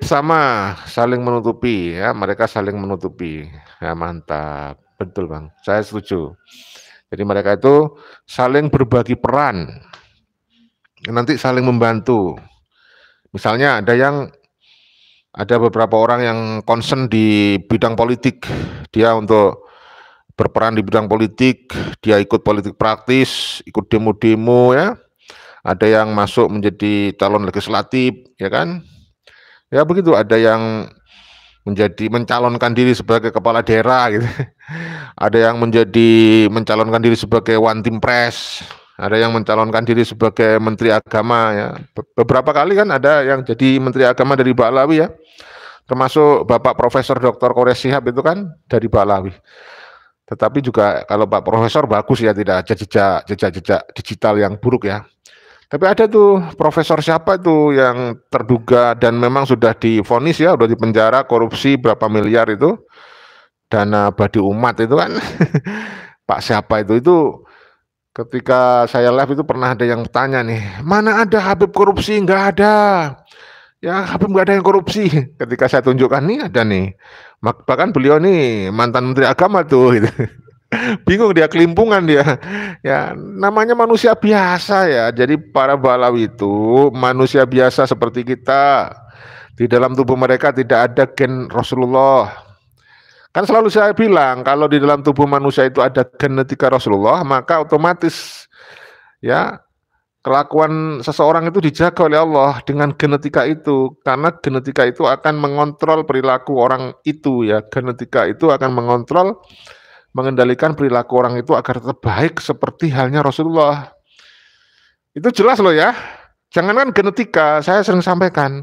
sama, saling menutupi ya. Mereka saling menutupi. Ya mantap. Betul Bang, saya setuju. Jadi mereka itu saling berbagi peran, nanti saling membantu. Misalnya ada beberapa orang yang concern di bidang politik, dia untuk berperan di bidang politik, dia ikut politik praktis, ikut demo-demo ya. Ada yang masuk menjadi calon legislatif, ya kan? Ya begitu, ada yang mencalonkan diri sebagai kepala daerah gitu. Ada yang mencalonkan diri sebagai one team press, ada yang mencalonkan diri sebagai menteri agama ya. Beberapa kali kan ada yang jadi menteri agama dari Balawi ya. Termasuk Bapak Profesor Dr. Kores Shihab itu kan dari Balawi. Tetapi juga kalau Pak Profesor bagus ya, tidak ada jejak digital yang buruk ya. Tapi ada tuh profesor siapa tuh yang terduga dan memang sudah divonis ya, udah dipenjara korupsi berapa miliar itu, dana badi umat itu kan. Pak siapa itu ketika saya live itu pernah ada yang tanya nih, mana ada Habib korupsi? Nggak ada. Ya Habib nggak ada yang korupsi. Ketika saya tunjukkan nih ada nih. Bahkan beliau nih mantan menteri agama tuh gitu. Bingung dia, kelimpungan dia. Ya, namanya manusia biasa ya. Jadi para Balawi itu manusia biasa seperti kita. Di dalam tubuh mereka tidak ada gen Rasulullah. Kan selalu saya bilang kalau di dalam tubuh manusia itu ada genetika Rasulullah, maka otomatis ya kelakuan seseorang itu dijaga oleh Allah dengan genetika itu, karena genetika itu akan mengontrol perilaku orang itu ya. Genetika itu akan mengendalikan perilaku orang itu agar tetap baik seperti halnya Rasulullah. Itu jelas loh ya. Jangankan genetika, saya sering sampaikan,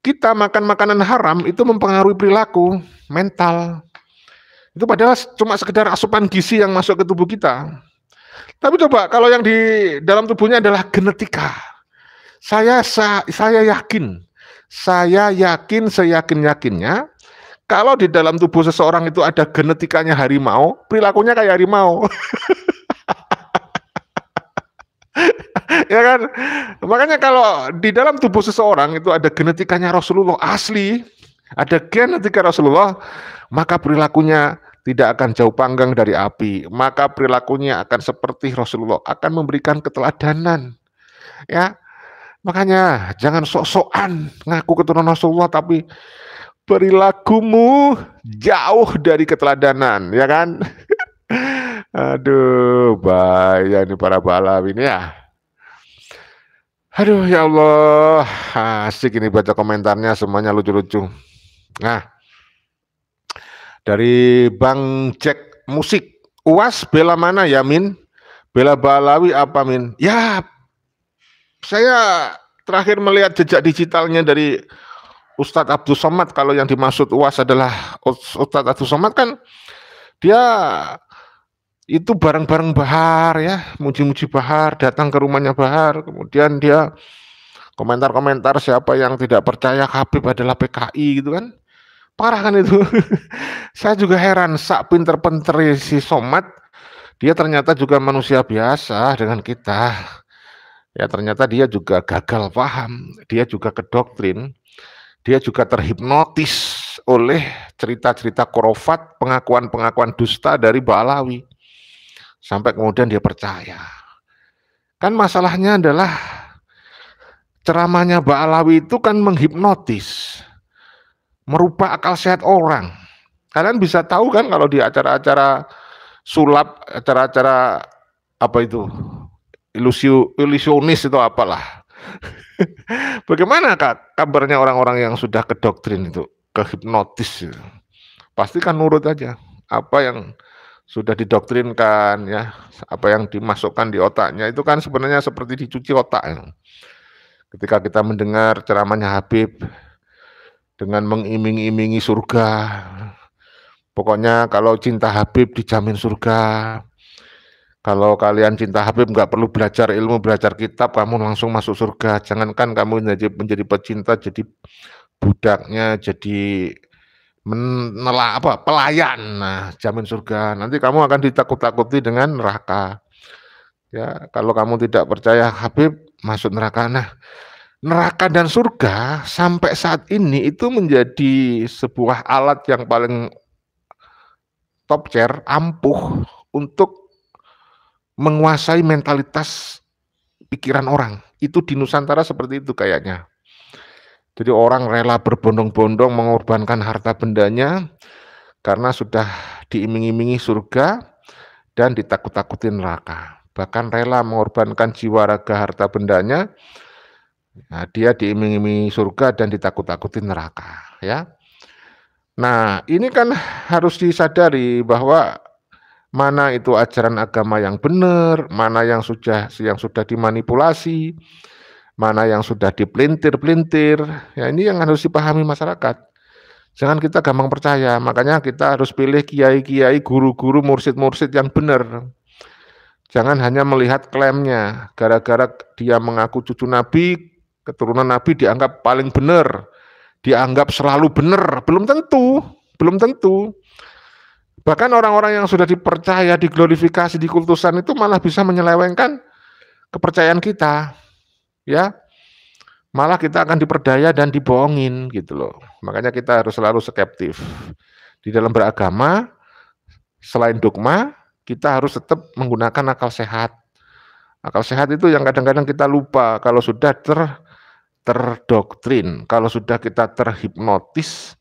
kita makan makanan haram itu mempengaruhi perilaku, mental. Itu padahal cuma sekedar asupan gizi yang masuk ke tubuh kita. Tapi coba kalau yang di dalam tubuhnya adalah genetika. Saya yakin seyakin-yakinnya, kalau di dalam tubuh seseorang itu ada genetikanya harimau, perilakunya kayak harimau. Ya kan? Makanya kalau di dalam tubuh seseorang itu ada genetikanya Rasulullah asli, ada genetika Rasulullah, maka perilakunya tidak akan jauh panggang dari api. Maka perilakunya akan seperti Rasulullah, akan memberikan keteladanan. Ya. Makanya jangan sok-sokan ngaku keturunan Rasulullah tapi perilakumu jauh dari keteladanan, ya kan? Aduh, bahaya ini para Balawi ini ya. Aduh, ya Allah, asik ini baca komentarnya, semuanya lucu-lucu. Nah, dari Bang Jack Musik, UAS bela mana ya, Min? Bela Balawi apa, Min? Ya, saya terakhir melihat jejak digitalnya dari Ustadz Abdul Somad. Kalau yang dimaksud UAS adalah Ustadz Abdul Somad, kan dia itu bareng-bareng Bahar ya, muji-muji Bahar, datang ke rumahnya Bahar, kemudian dia komentar-komentar siapa yang tidak percaya Habib adalah PKI gitu kan. Parah kan itu. Saya juga heran, sak pinter-pinter si Somad, dia ternyata juga manusia biasa dengan kita. Ya ternyata dia juga gagal paham, dia juga kedoktrin, dia juga terhipnotis oleh cerita-cerita khurafat, pengakuan-pengakuan dusta dari Ba'alawi. Sampai kemudian dia percaya. Kan masalahnya adalah ceramahnya Ba'alawi itu kan menghipnotis, merubah akal sehat orang. Kalian bisa tahu kan kalau di acara-acara sulap, acara-acara apa itu, ilusionis itu apalah. Bagaimana Kak kabarnya orang-orang yang sudah kedoktrin itu, kehipnotis itu? Pasti kan nurut aja apa yang sudah didoktrinkan ya, apa yang dimasukkan di otaknya itu kan sebenarnya seperti dicuci otak ya. Ketika kita mendengar ceramahnya Habib dengan mengiming-imingi surga, pokoknya kalau cinta Habib dijamin surga. Kalau kalian cinta Habib nggak perlu belajar ilmu, belajar kitab, kamu langsung masuk surga. Jangankan kamu menjadi pecinta, jadi budaknya, jadi pelayan. Nah, jamin surga. Nanti kamu akan ditakut-takuti dengan neraka. Ya, kalau kamu tidak percaya Habib, masuk neraka. Nah, neraka dan surga sampai saat ini itu menjadi sebuah alat yang paling top chair, ampuh untuk menguasai mentalitas pikiran orang. Itu di Nusantara seperti itu kayaknya. Jadi orang rela berbondong-bondong mengorbankan harta bendanya karena sudah diiming-imingi surga dan ditakut-takutin neraka. Bahkan rela mengorbankan jiwa raga harta bendanya. Nah, dia diiming-imingi surga dan ditakut-takutin neraka, ya. Nah, ini kan harus disadari bahwa mana itu ajaran agama yang benar, mana yang sudah dimanipulasi, mana yang sudah dipelintir-pelintir. Ya, ini yang harus dipahami masyarakat. Jangan kita gampang percaya, makanya kita harus pilih kiai-kiai, guru-guru, mursid-mursid yang benar. Jangan hanya melihat klaimnya, gara-gara dia mengaku cucu Nabi, keturunan Nabi dianggap paling benar, dianggap selalu benar. Belum tentu, belum tentu. Bahkan orang-orang yang sudah dipercaya, diglorifikasi, dikultusan itu malah bisa menyelewengkan kepercayaan kita. Ya, malah kita akan diperdaya dan dibohongin gitu loh. Makanya kita harus selalu skeptif. Di dalam beragama, selain dogma, kita harus tetap menggunakan akal sehat. Akal sehat itu yang kadang-kadang kita lupa kalau sudah terdoktrin, kalau sudah kita terhipnotis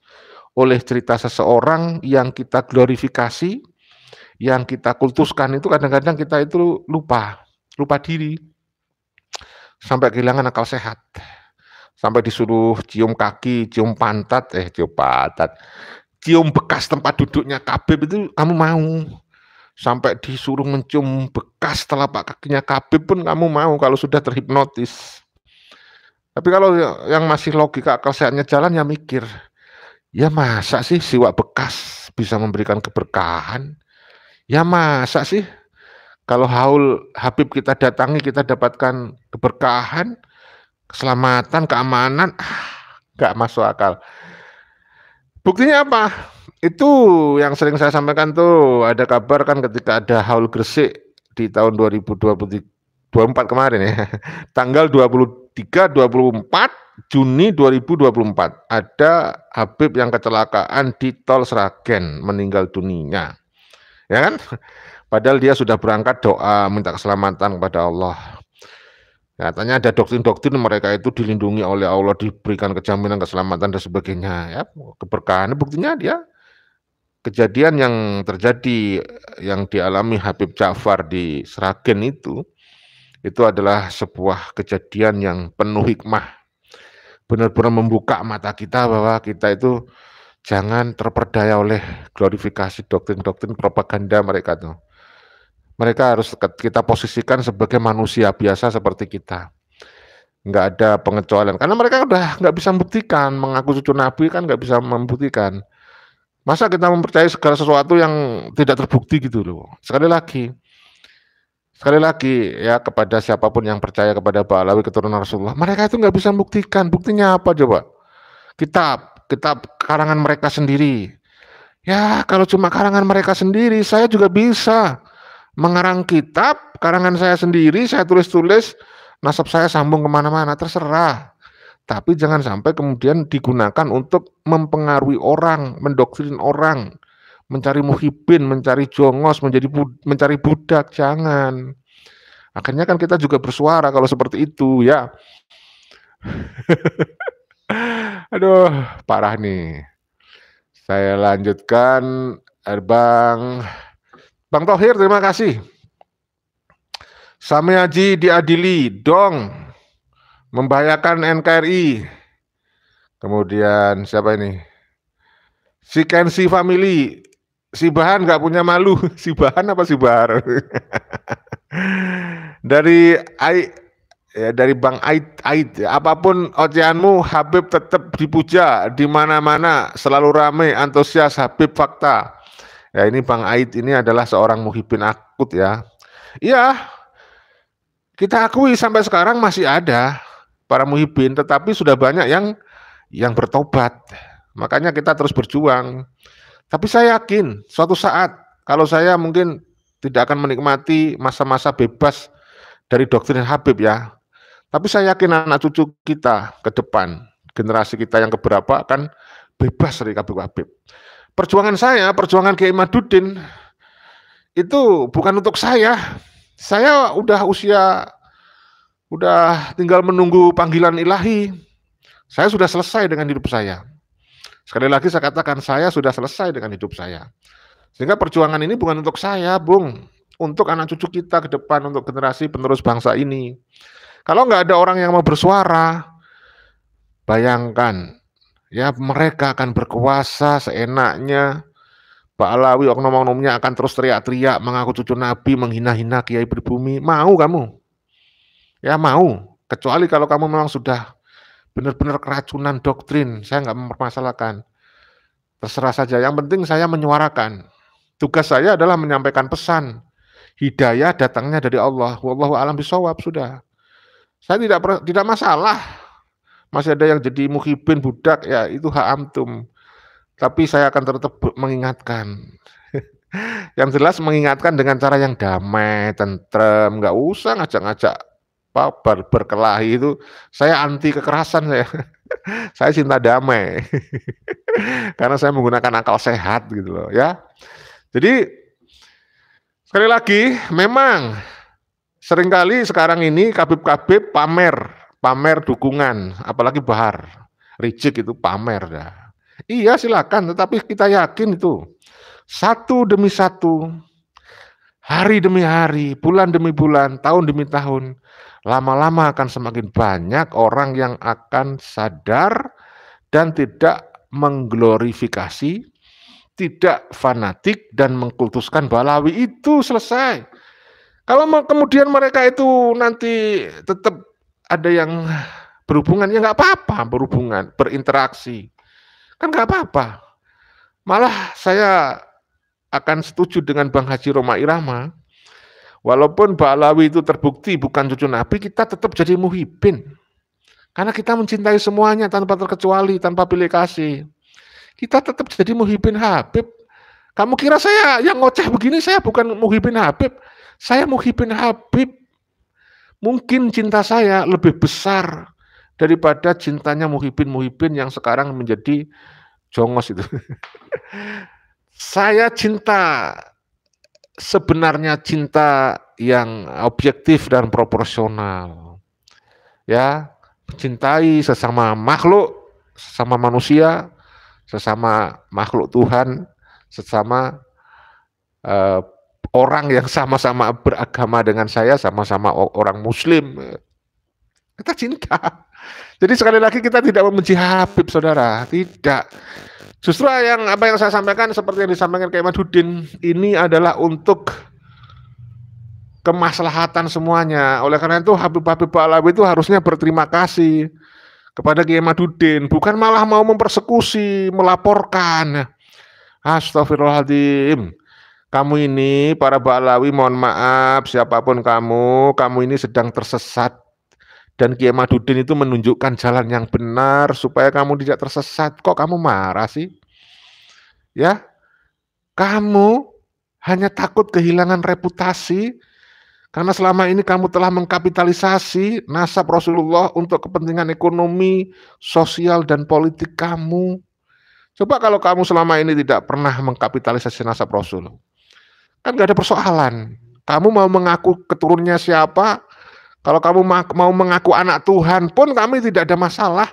oleh cerita seseorang yang kita glorifikasi, yang kita kultuskan, itu kadang-kadang kita itu lupa diri, sampai kehilangan akal sehat, sampai disuruh cium kaki, cium pantat, cium bekas tempat duduknya Habib itu kamu mau, sampai disuruh mencium bekas telapak kakinya Habib pun kamu mau kalau sudah terhipnotis. Tapi kalau yang masih logika akal sehatnya jalan, ya mikir, ya masa sih siwak bekas bisa memberikan keberkahan? Ya masa sih kalau haul Habib kita datangi kita dapatkan keberkahan, keselamatan, keamanan? Gak masuk akal. Buktinya apa? Itu yang sering saya sampaikan tuh, ada kabar kan ketika ada haul Gresik di tahun 2024 kemarin ya, tanggal 23-24 Juni 2024 ada Habib yang kecelakaan di Tol Sragen, meninggal dunia, ya kan? Padahal dia sudah berangkat doa minta keselamatan kepada Allah. Katanya ada doktrin-doktrin mereka itu dilindungi oleh Allah, diberikan kejaminan keselamatan dan sebagainya. Ya, keberkahan. Buktinya dia kejadian yang terjadi yang dialami Habib Ja'far di Sragen itu adalah sebuah kejadian yang penuh hikmah. Benar-benar membuka mata kita bahwa kita itu jangan terperdaya oleh glorifikasi doktrin-doktrin propaganda mereka tuh. Mereka harus kita posisikan sebagai manusia biasa seperti kita. Nggak ada pengecualian. Karena mereka udah nggak bisa membuktikan. Mengaku cucu Nabi kan nggak bisa membuktikan. Masa kita mempercayai segala sesuatu yang tidak terbukti gitu loh. Sekali lagi ya, kepada siapapun yang percaya kepada Ba'alawi keturunan Rasulullah, mereka itu nggak bisa membuktikan. Buktinya apa coba? Kitab karangan mereka sendiri. Ya kalau cuma karangan mereka sendiri, saya juga bisa mengarang kitab karangan saya sendiri, saya tulis-tulis, nasab saya sambung kemana-mana, terserah. Tapi jangan sampai kemudian digunakan untuk mempengaruhi orang, mendoktrin orang, mencari muhibin, mencari jongos, mencari budak, jangan. Akhirnya kan kita juga bersuara kalau seperti itu ya. Aduh, parah nih. Saya lanjutkan, Bang Thohir, terima kasih. Sami Haji diadili, dong, membahayakan NKRI. Kemudian siapa ini? Si Kensi Family, si Bahan nggak punya malu. Si Bahan apa si Bahar? Dari Bang Ait, apapun oceanmu, Habib tetap dipuja di mana-mana, selalu ramai, antusias, Habib fakta. Ya, ini Bang Ait ini adalah seorang muhibin akut ya. Iya, kita akui sampai sekarang masih ada para muhibin, tetapi sudah banyak yang bertobat. Makanya kita terus berjuang. Tapi saya yakin suatu saat kalau saya mungkin tidak akan menikmati masa-masa bebas dari doktrin Habib ya. Tapi saya yakin anak cucu kita ke depan, generasi kita yang keberapa akan bebas dari Habib. Perjuangan saya, perjuangan Kiai Maduddin itu bukan untuk saya. Saya udah tinggal menunggu panggilan ilahi. Saya sudah selesai dengan hidup saya. Sekali lagi saya katakan, saya sudah selesai dengan hidup saya. Sehingga perjuangan ini bukan untuk saya, Bung. Untuk anak cucu kita ke depan, untuk generasi penerus bangsa ini. Kalau nggak ada orang yang mau bersuara, bayangkan, ya mereka akan berkuasa seenaknya. Ba'alawi oknum-oknumnya akan terus teriak-teriak, mengaku cucu Nabi, menghina-hina kiai pribumi. Mau kamu? Ya mau. Kecuali kalau kamu memang sudah benar-benar keracunan doktrin, saya nggak mempermasalahkan. Terserah saja. Yang penting saya menyuarakan. Tugas saya adalah menyampaikan pesan. Hidayah datangnya dari Allah. Wallahu a'lam bishawab, sudah. Saya tidak masalah. Masih ada yang jadi muhibin budak, ya itu hak antum. Tapi saya akan tetap mengingatkan. Yang jelas mengingatkan dengan cara yang damai, tentrem, nggak usah ngajak-ngajak berkelahi itu. Saya anti kekerasan saya. Saya cinta damai. Karena saya menggunakan akal sehat gitu loh ya. Jadi sekali lagi memang seringkali sekarang ini kabib-kabib pamer dukungan, apalagi Bahar. Rijik itu pamer dah. Iya silakan, tetapi kita yakin itu satu demi satu, hari demi hari, bulan demi bulan, tahun demi tahun, lama-lama akan semakin banyak orang yang akan sadar dan tidak mengglorifikasi, tidak fanatik dan mengkultuskan Ba'alawi. Itu selesai. Kalau kemudian mereka itu nanti tetap ada yang berhubungan, ya nggak apa-apa berhubungan, berinteraksi. Kan nggak apa-apa. Malah saya akan setuju dengan Bang Haji Roma Irama. Walaupun Ba'alawi itu terbukti bukan cucu Nabi, kita tetap jadi muhibin. Karena kita mencintai semuanya tanpa terkecuali, tanpa pilih kasih. Kita tetap jadi muhibin Habib. Kamu kira saya yang ngoceh begini, saya bukan muhibin Habib. Saya muhibin Habib. Mungkin cinta saya lebih besar daripada cintanya muhibin-muhibin yang sekarang menjadi jongos itu. Saya cinta, sebenarnya cinta yang objektif dan proporsional. Ya, mencintai sesama makhluk, sesama manusia, sesama makhluk Tuhan, sesama orang yang sama-sama beragama dengan saya, sama-sama orang Muslim. Kita cinta. Jadi sekali lagi kita tidak membenci Habib, saudara. Tidak. Justru apa yang saya sampaikan seperti yang disampaikan Kiai Maduddin ini adalah untuk kemaslahatan semuanya. Oleh karena itu Habib-Habib Ba'alawi itu harusnya berterima kasih kepada Kiai Madudin, bukan malah mau mempersekusi, melaporkan. Astagfirullahaladzim. Kamu ini para Ba'alawi, mohon maaf siapapun kamu ini sedang tersesat. Dan Kiai Madudin itu menunjukkan jalan yang benar supaya kamu tidak tersesat. Kok kamu marah sih? Ya, kamu hanya takut kehilangan reputasi karena selama ini kamu telah mengkapitalisasi nasab Rasulullah untuk kepentingan ekonomi, sosial, dan politik kamu. Coba kalau kamu selama ini tidak pernah mengkapitalisasi nasab Rasul, kan gak ada persoalan. Kamu mau mengaku keturunannya siapa, kalau kamu mau mengaku anak Tuhan pun kami tidak ada masalah.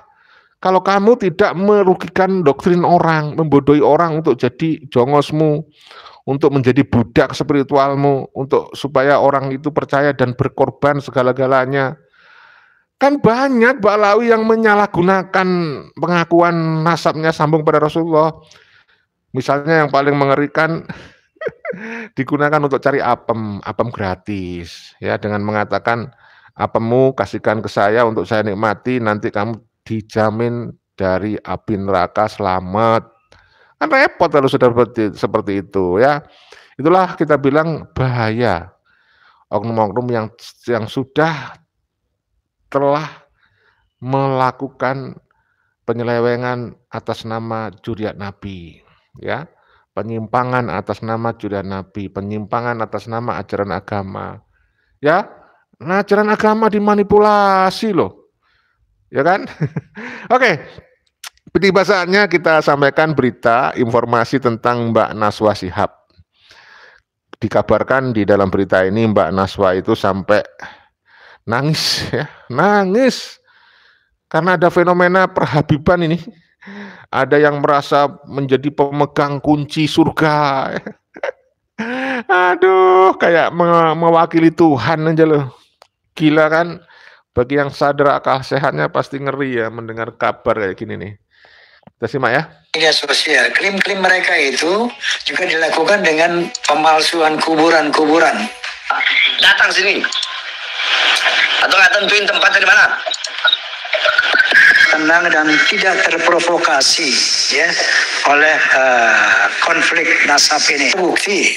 Kalau kamu tidak merugikan doktrin orang, membodohi orang untuk jadi jongosmu, untuk menjadi budak spiritualmu, untuk supaya orang itu percaya dan berkorban segala-galanya. Kan banyak Ba'alawi yang menyalahgunakan pengakuan nasabnya sambung pada Rasulullah. Misalnya yang paling mengerikan digunakan untuk cari apem gratis, ya, dengan mengatakan apemmu kasihkan ke saya untuk saya nikmati, nanti kamu dijamin dari api neraka selamat. Kan repot kalau sudah seperti itu, ya. Itulah kita bilang bahaya oknum-oknum yang sudah telah melakukan penyelewengan atas nama juriat Nabi, ya. Penyimpangan atas nama juriat Nabi, penyimpangan atas nama ajaran agama. Ya, nah, ajaran agama dimanipulasi loh. Ya kan? Oke. Tiba saatnya kita sampaikan berita informasi tentang Mbak Naswa Shihab. Dikabarkan di dalam berita ini Mbak Naswa itu sampai nangis, ya, nangis karena ada fenomena perhabiban ini. Ada yang merasa menjadi pemegang kunci surga. Aduh, kayak mewakili Tuhan aja loh. Gila kan? Bagi yang sadar akal sehatnya pasti ngeri ya mendengar kabar kayak gini nih. Kita simak ya. Media sosial, klaim-klaim mereka itu juga dilakukan dengan pemalsuan kuburan-kuburan. Datang sini. Atau nggak tentuin tempatnya di mana? Tenang dan tidak terprovokasi, ya, oleh konflik nasab ini. Bukti,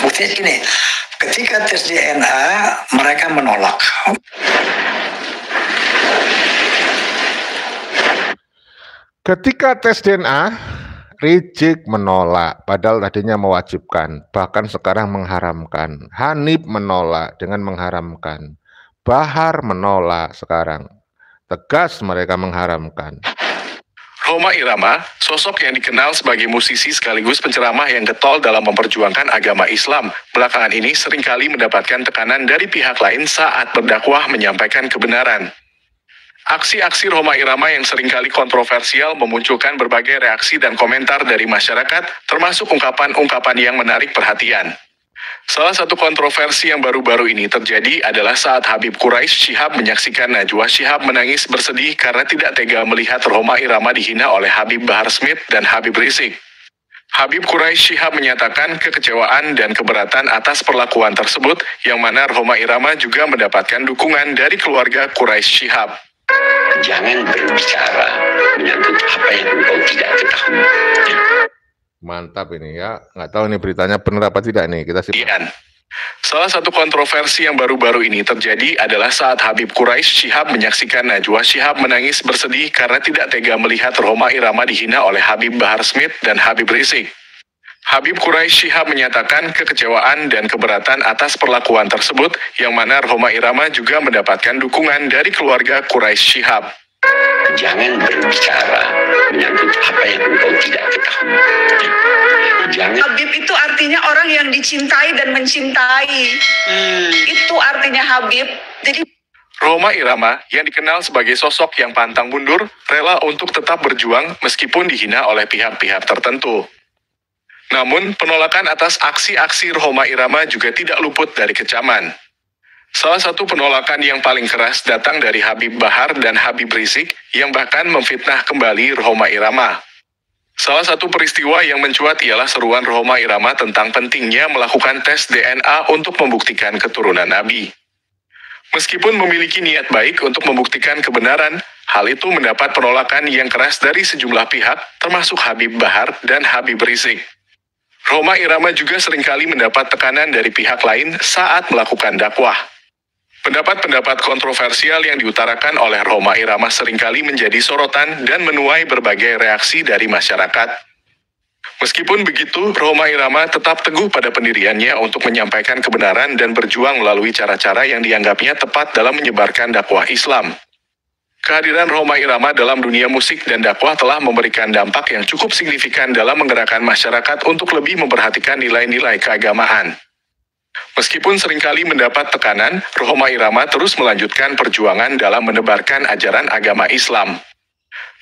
bukti gini. Ketika tes DNA mereka menolak. Ketika tes DNA, Rizik menolak, padahal tadinya mewajibkan, bahkan sekarang mengharamkan. Hanif menolak dengan mengharamkan. Bahar menolak sekarang. Tegas mereka mengharamkan. Rhoma Irama, sosok yang dikenal sebagai musisi sekaligus penceramah yang getol dalam memperjuangkan agama Islam, belakangan ini seringkali mendapatkan tekanan dari pihak lain saat berdakwah menyampaikan kebenaran. Aksi-aksi Rhoma Irama yang seringkali kontroversial memunculkan berbagai reaksi dan komentar dari masyarakat, termasuk ungkapan-ungkapan yang menarik perhatian. Salah satu kontroversi yang baru-baru ini terjadi adalah saat Habib Quraisy Shihab menyaksikan Najwa Shihab menangis bersedih karena tidak tega melihat Rhoma Irama dihina oleh Habib Bahar Smith dan Habib Rizik. Habib Quraisy Shihab menyatakan kekecewaan dan keberatan atas perlakuan tersebut, yang mana Rhoma Irama juga mendapatkan dukungan dari keluarga Quraisy Shihab. Jangan berbicara menyangkut apa yang engkau tidak ketahui. Mantap ini ya, nggak tahu ini beritanya benar apa tidak nih, kita simak. Salah satu kontroversi yang baru-baru ini terjadi adalah saat Habib Quraisy Shihab menyaksikan Najwa Shihab menangis bersedih karena tidak tega melihat Rhoma Irama dihina oleh Habib Bahar Smith dan Habib Rizik. Habib Quraisy Shihab menyatakan kekecewaan dan keberatan atas perlakuan tersebut, yang mana Rhoma Irama juga mendapatkan dukungan dari keluarga Quraisy Shihab. Jangan berbicara menyangkut apa yang engkau tidak ketahui. Jangan. Habib itu artinya orang yang dicintai dan mencintai. Itu artinya Habib. Jadi Rhoma Irama yang dikenal sebagai sosok yang pantang mundur, rela untuk tetap berjuang meskipun dihina oleh pihak-pihak tertentu. Namun, penolakan atas aksi-aksi Rhoma Irama juga tidak luput dari kecaman. Salah satu penolakan yang paling keras datang dari Habib Bahar dan Habib Rizik, yang bahkan memfitnah kembali Rhoma Irama. Salah satu peristiwa yang mencuat ialah seruan Rhoma Irama tentang pentingnya melakukan tes DNA untuk membuktikan keturunan Nabi. Meskipun memiliki niat baik untuk membuktikan kebenaran, hal itu mendapat penolakan yang keras dari sejumlah pihak, termasuk Habib Bahar dan Habib Rizik. Rhoma Irama juga seringkali mendapat tekanan dari pihak lain saat melakukan dakwah. Pendapat-pendapat kontroversial yang diutarakan oleh Rhoma Irama seringkali menjadi sorotan dan menuai berbagai reaksi dari masyarakat. Meskipun begitu, Rhoma Irama tetap teguh pada pendiriannya untuk menyampaikan kebenaran dan berjuang melalui cara-cara yang dianggapnya tepat dalam menyebarkan dakwah Islam. Kehadiran Rhoma Irama dalam dunia musik dan dakwah telah memberikan dampak yang cukup signifikan dalam menggerakkan masyarakat untuk lebih memperhatikan nilai-nilai keagamaan. Meskipun seringkali mendapat tekanan, Rhoma Irama terus melanjutkan perjuangan dalam menebarkan ajaran agama Islam.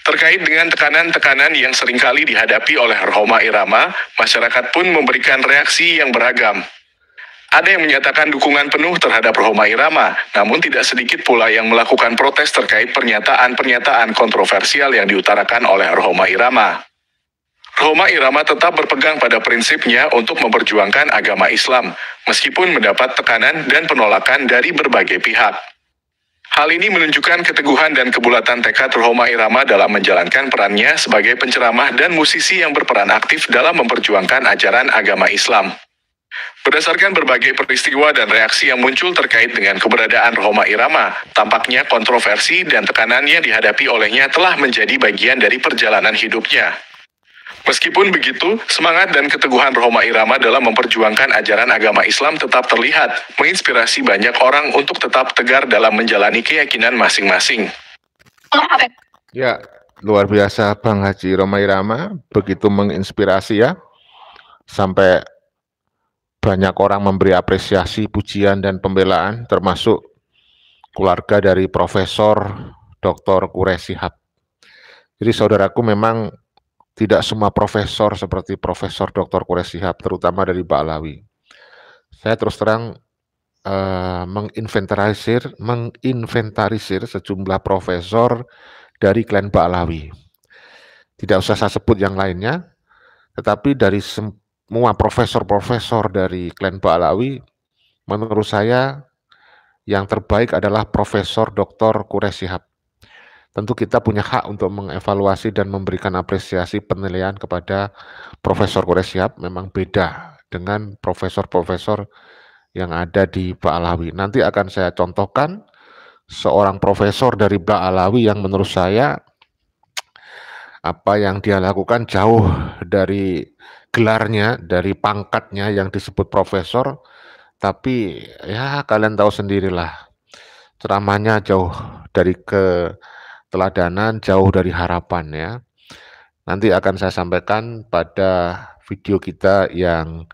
Terkait dengan tekanan-tekanan yang seringkali dihadapi oleh Rhoma Irama, masyarakat pun memberikan reaksi yang beragam. Ada yang menyatakan dukungan penuh terhadap Rhoma Irama, namun tidak sedikit pula yang melakukan protes terkait pernyataan-pernyataan kontroversial yang diutarakan oleh Rhoma Irama. Rhoma Irama tetap berpegang pada prinsipnya untuk memperjuangkan agama Islam, meskipun mendapat tekanan dan penolakan dari berbagai pihak. Hal ini menunjukkan keteguhan dan kebulatan tekad Rhoma Irama dalam menjalankan perannya sebagai penceramah dan musisi yang berperan aktif dalam memperjuangkan ajaran agama Islam. Berdasarkan berbagai peristiwa dan reaksi yang muncul terkait dengan keberadaan Rhoma Irama, tampaknya kontroversi dan tekanan yang dihadapi olehnya telah menjadi bagian dari perjalanan hidupnya. Meskipun begitu, semangat dan keteguhan Rhoma Irama dalam memperjuangkan ajaran agama Islam tetap terlihat, menginspirasi banyak orang untuk tetap tegar dalam menjalani keyakinan masing-masing. Ya, luar biasa Bang Haji Rhoma Irama, begitu menginspirasi ya, sampai banyak orang memberi apresiasi, pujian, dan pembelaan, termasuk keluarga dari Profesor Dr. Quraish Shihab. Jadi saudaraku, memang tidak semua profesor seperti Profesor Dr. Quraish Shihab, terutama dari Ba'alawi. Saya terus terang menginventarisir sejumlah profesor dari klan Ba'alawi. Tidak usah saya sebut yang lainnya, tetapi dari semua profesor-profesor dari klan Ba'alawi, menurut saya yang terbaik adalah Profesor Dr. Quraish Shihab. Tentu kita punya hak untuk mengevaluasi dan memberikan apresiasi penilaian kepada Profesor Quraish Shihab, memang beda dengan profesor-profesor yang ada di Ba'alawi. Nanti akan saya contohkan seorang profesor dari Ba'alawi yang menurut saya apa yang dia lakukan jauh dari gelarnya, dari pangkatnya yang disebut profesor, tapi ya kalian tahu sendirilah, ceramahnya jauh dari keteladanan, jauh dari harapan ya. Nanti akan saya sampaikan pada video kita yang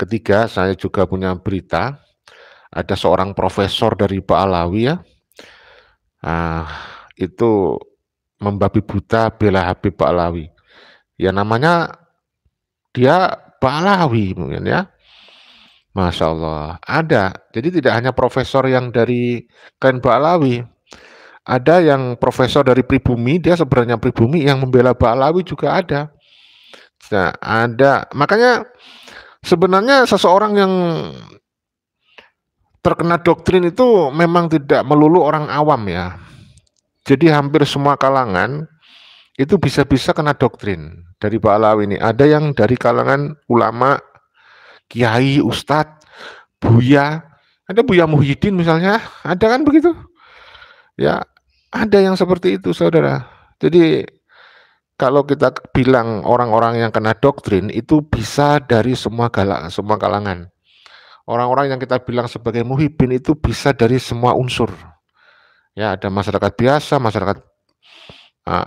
ketiga. Saya juga punya berita, ada seorang profesor dari Ba'alawi ya, itu membabi buta bela Habib Ba'alawi. Ya namanya dia Ba'alawi mungkin ya. Masya Allah, ada. Jadi tidak hanya profesor yang dari klan Ba'alawi, ada yang profesor dari pribumi, dia sebenarnya pribumi yang membela Ba'alawi juga ada. Nah, ada. Makanya sebenarnya seseorang yang terkena doktrin itu memang tidak melulu orang awam ya. Jadi hampir semua kalangan itu bisa-bisa kena doktrin dari Ba'alawi ini. Ada yang dari kalangan ulama, kiai, ustadz, buya, ada Buya Muhyiddin misalnya, ada kan begitu? Ya, ada yang seperti itu saudara. Jadi kalau kita bilang orang-orang yang kena doktrin itu bisa dari semua kalangan. Orang-orang yang kita bilang sebagai muhibbin itu bisa dari semua unsur. Ya, ada masyarakat biasa, masyarakat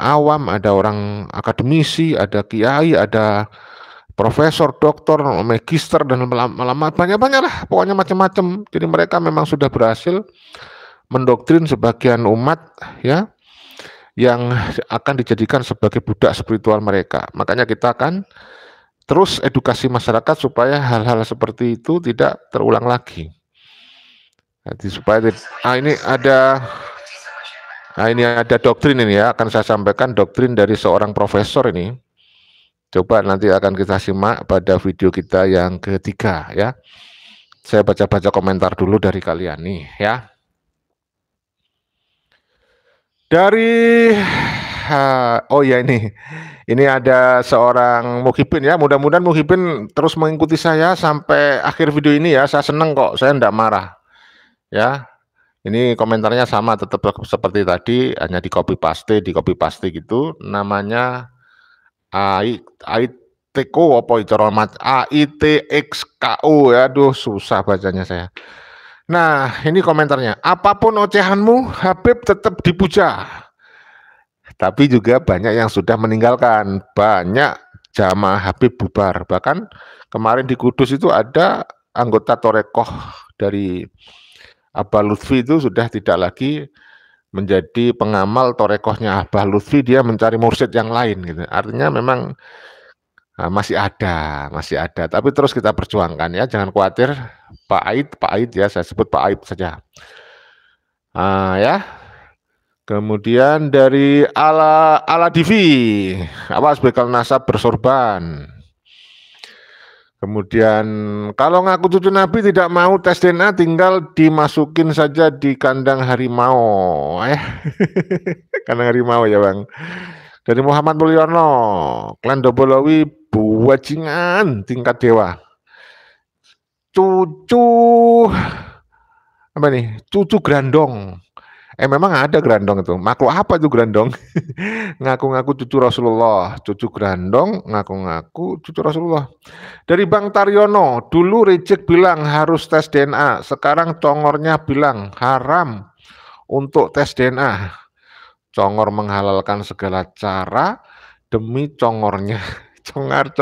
awam, ada orang akademisi, ada kiai, ada profesor, doktor, magister, dan banyak-banyak lah, pokoknya macam-macam. Jadi mereka memang sudah berhasil mendoktrin sebagian umat ya, yang akan dijadikan sebagai budak spiritual mereka. Makanya kita akan terus edukasi masyarakat supaya hal-hal seperti itu tidak terulang lagi. Jadi supaya ini ada doktrin ini ya, akan saya sampaikan doktrin dari seorang profesor ini. Coba nanti akan kita simak pada video kita yang ketiga ya. Saya baca-baca komentar dulu dari kalian nih ya. Dari oh ya ini ada seorang Muhibin ya. Mudah-mudahan Muhibin terus mengikuti saya sampai akhir video ini ya. Saya seneng kok, saya enggak marah ya. Ini komentarnya sama, tetap seperti tadi, hanya di copy paste gitu. Namanya AITXKO apa itu AITXKO ya. Aduh, susah bacanya saya. Nah, ini komentarnya. Apapun ocehanmu, Habib tetap dipuja. Tapi juga banyak yang sudah meninggalkan. Banyak jamaah Habib bubar. Bahkan kemarin di Kudus itu ada anggota Torekoh dari Abah Lutfi itu sudah tidak lagi menjadi pengamal Torekohnya Abah Lutfi, dia mencari mursyid yang lain gitu. Artinya memang masih ada. Tapi terus kita perjuangkan ya, jangan khawatir. Pak Aid ya, saya sebut Pak Aid saja. Ya. Kemudian dari Ala Divi, awas bekal nasab bersorban. Kemudian kalau ngaku cucu Nabi tidak mau tes DNA, tinggal dimasukin saja di kandang harimau. Kandang harimau ya Bang. Dari Muhammad Mulyono, klan Dobolowi buajingan tingkat dewa. Cucu apa nih? Cucu grandong. Memang ada grandong itu. Makhluk apa itu grandong? Ngaku-ngaku cucu Rasulullah. Cucu grandong, ngaku-ngaku cucu Rasulullah. Dari Bang Taryono, dulu Rejek bilang harus tes DNA. Sekarang Congornya bilang haram untuk tes DNA. Congor menghalalkan segala cara demi Congornya. Congor.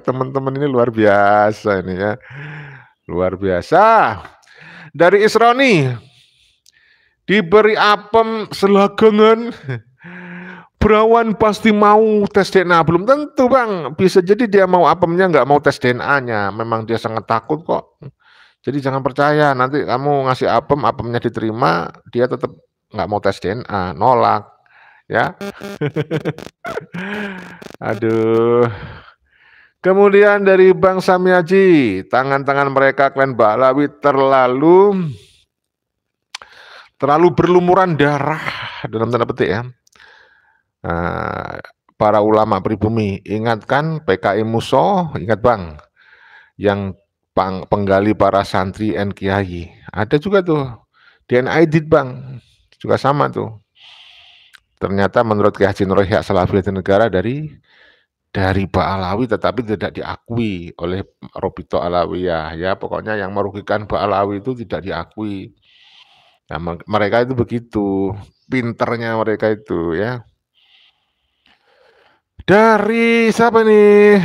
Teman-teman ini luar biasa ini ya. Luar biasa. Dari Isroni, diberi apem selagangan, berawan pasti mau tes DNA. Belum tentu Bang, bisa jadi dia mau apemnya, nggak mau tes DNA-nya. Memang dia sangat takut kok. Jadi jangan percaya, nanti kamu ngasih apemnya diterima, dia tetap nggak mau tes DNA, nolak ya. Aduh. Kemudian dari Bang Samiaji, tangan-tangan mereka klan Ba'alawi terlalu berlumuran darah dalam tanda petik ya. Para ulama pribumi, ingatkan PKI Muso, ingat Bang, yang penggali para santri dan kiai. Ada juga tuh DNA edit Bang, juga sama tuh. Ternyata menurut Kiai Haji Nur Yahya Salafiyatin Negara dari Ba'alawi, tetapi tidak diakui oleh Robito Alawiyah ya. Pokoknya yang merugikan Ba'alawi itu tidak diakui. Nah, mereka itu begitu pinternya mereka itu ya. Dari siapa nih?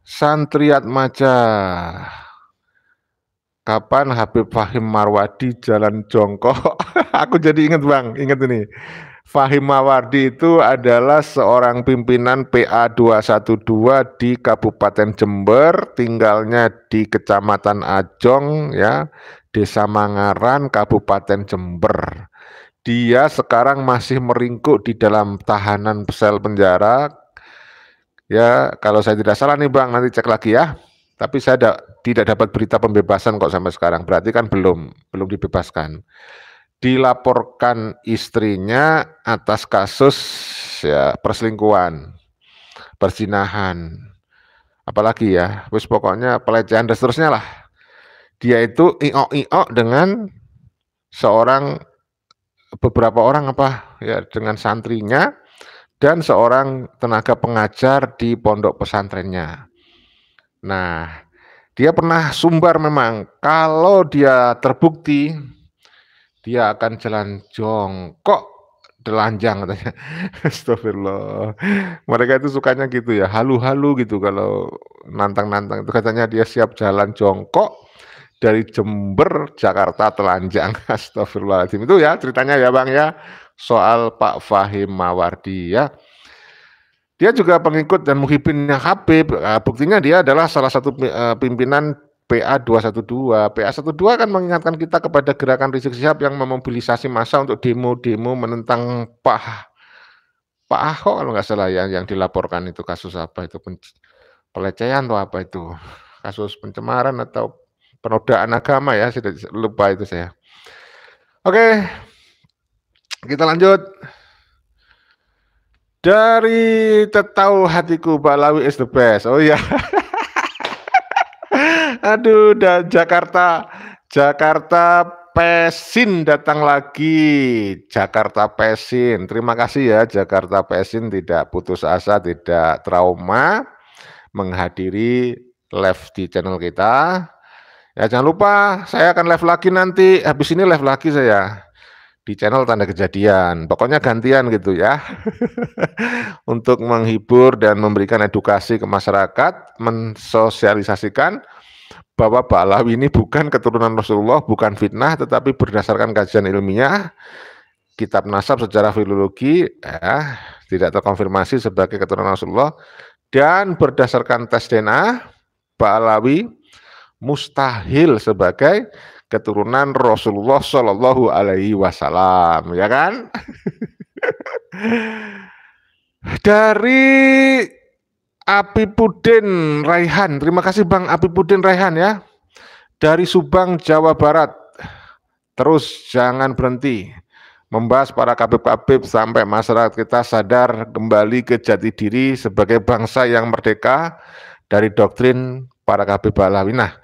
Santriat Maja. Kapan Habib Fahim Marwadi jalan jongkok? Aku jadi ingat Bang, ingat ini. Fahim Marwadi itu adalah seorang pimpinan PA 212 di Kabupaten Jember, tinggalnya di Kecamatan Ajong ya, Desa Mangaran, Kabupaten Jember. Dia sekarang masih meringkuk di dalam tahanan sel penjara. Ya, kalau saya tidak salah nih Bang, nanti cek lagi ya. Tapi saya tidak dapat berita pembebasan kok sampai sekarang. Berarti kan belum dibebaskan. Dilaporkan istrinya atas kasus ya perselingkuhan, perzinahan, apalagi ya, wis pokoknya pelecehan dan seterusnya lah. Dia itu io dengan beberapa orang dengan santrinya dan seorang tenaga pengajar di pondok pesantrennya. Nah, dia pernah sumbar memang kalau dia terbukti dia akan jalan jongkok telanjang katanya. Astagfirullah. Mereka itu sukanya gitu ya, halu-halu gitu kalau nantang-nantang itu, katanya dia siap jalan jongkok dari Jember, Jakarta telanjang. Astagfirullahaladzim. Itu ya ceritanya ya Bang ya, soal Pak Fahim Mawardi ya. Dia juga pengikut dan muhibinnya Habib. Buktinya dia adalah salah satu pimpinan PA 212. PA 12 kan mengingatkan kita kepada gerakan Rizik Syihab yang memobilisasi massa untuk demo-demo menentang Pak Pak Ahok kalau nggak salah yang dilaporkan itu kasus apa itu pelecehan atau apa itu, kasus pencemaran atau penodaan agama ya, sudah lupa itu saya. Oke, kita lanjut. Dari Tahu Hatiku, Balawi is the best. Oh iya. Aduh, Jakarta Pesin datang lagi. Jakarta Pesin. Terima kasih ya Jakarta Pesin, tidak putus asa, tidak trauma menghadiri live di channel kita. Ya jangan lupa saya akan live lagi nanti. Habis ini live lagi saya di channel Tanda Kejadian. Pokoknya gantian gitu ya. Untuk menghibur dan memberikan edukasi ke masyarakat, mensosialisasikan bahwa Balawi ini bukan keturunan Rasulullah, bukan fitnah, tetapi berdasarkan kajian ilmiah, kitab nasab secara filologi, ya, tidak terkonfirmasi sebagai keturunan Rasulullah, dan berdasarkan tes DNA, Balawi mustahil sebagai keturunan Rasulullah Shallallahu Alaihi Wasallam, ya kan? Dari Apipudin Raihan, terima kasih Bang Apipudin Raihan ya, dari Subang, Jawa Barat. Terus jangan berhenti membahas para kabib-kabib sampai masyarakat kita sadar kembali ke jati diri sebagai bangsa yang merdeka dari doktrin para kabib Balawi. Nah,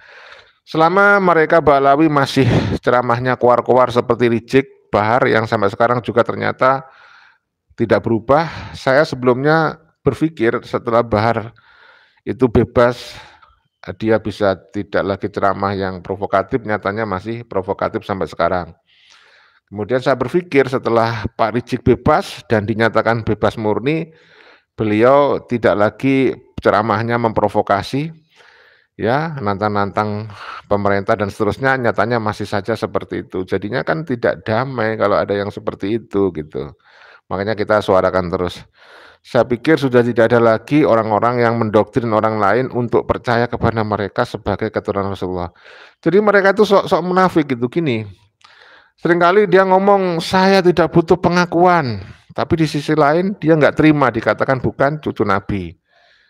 selama mereka Balawi masih ceramahnya keluar-keluar seperti Rijik Bahar yang sampai sekarang juga ternyata tidak berubah, saya sebelumnya berpikir setelah Bahar itu bebas, dia bisa tidak lagi ceramah yang provokatif, nyatanya masih provokatif sampai sekarang. Kemudian saya berpikir setelah Pak Rijik bebas dan dinyatakan bebas murni, beliau tidak lagi ceramahnya memprovokasi, ya, nantang-nantang pemerintah dan seterusnya, nyatanya masih saja seperti itu. Jadinya kan tidak damai kalau ada yang seperti itu gitu. Makanya kita suarakan terus. Saya pikir sudah tidak ada lagi orang-orang yang mendoktrin orang lain untuk percaya kepada mereka sebagai keturunan Rasulullah. Jadi mereka itu sok-sok munafik gitu gini. Seringkali dia ngomong saya tidak butuh pengakuan, tapi di sisi lain dia nggak terima dikatakan bukan cucu Nabi.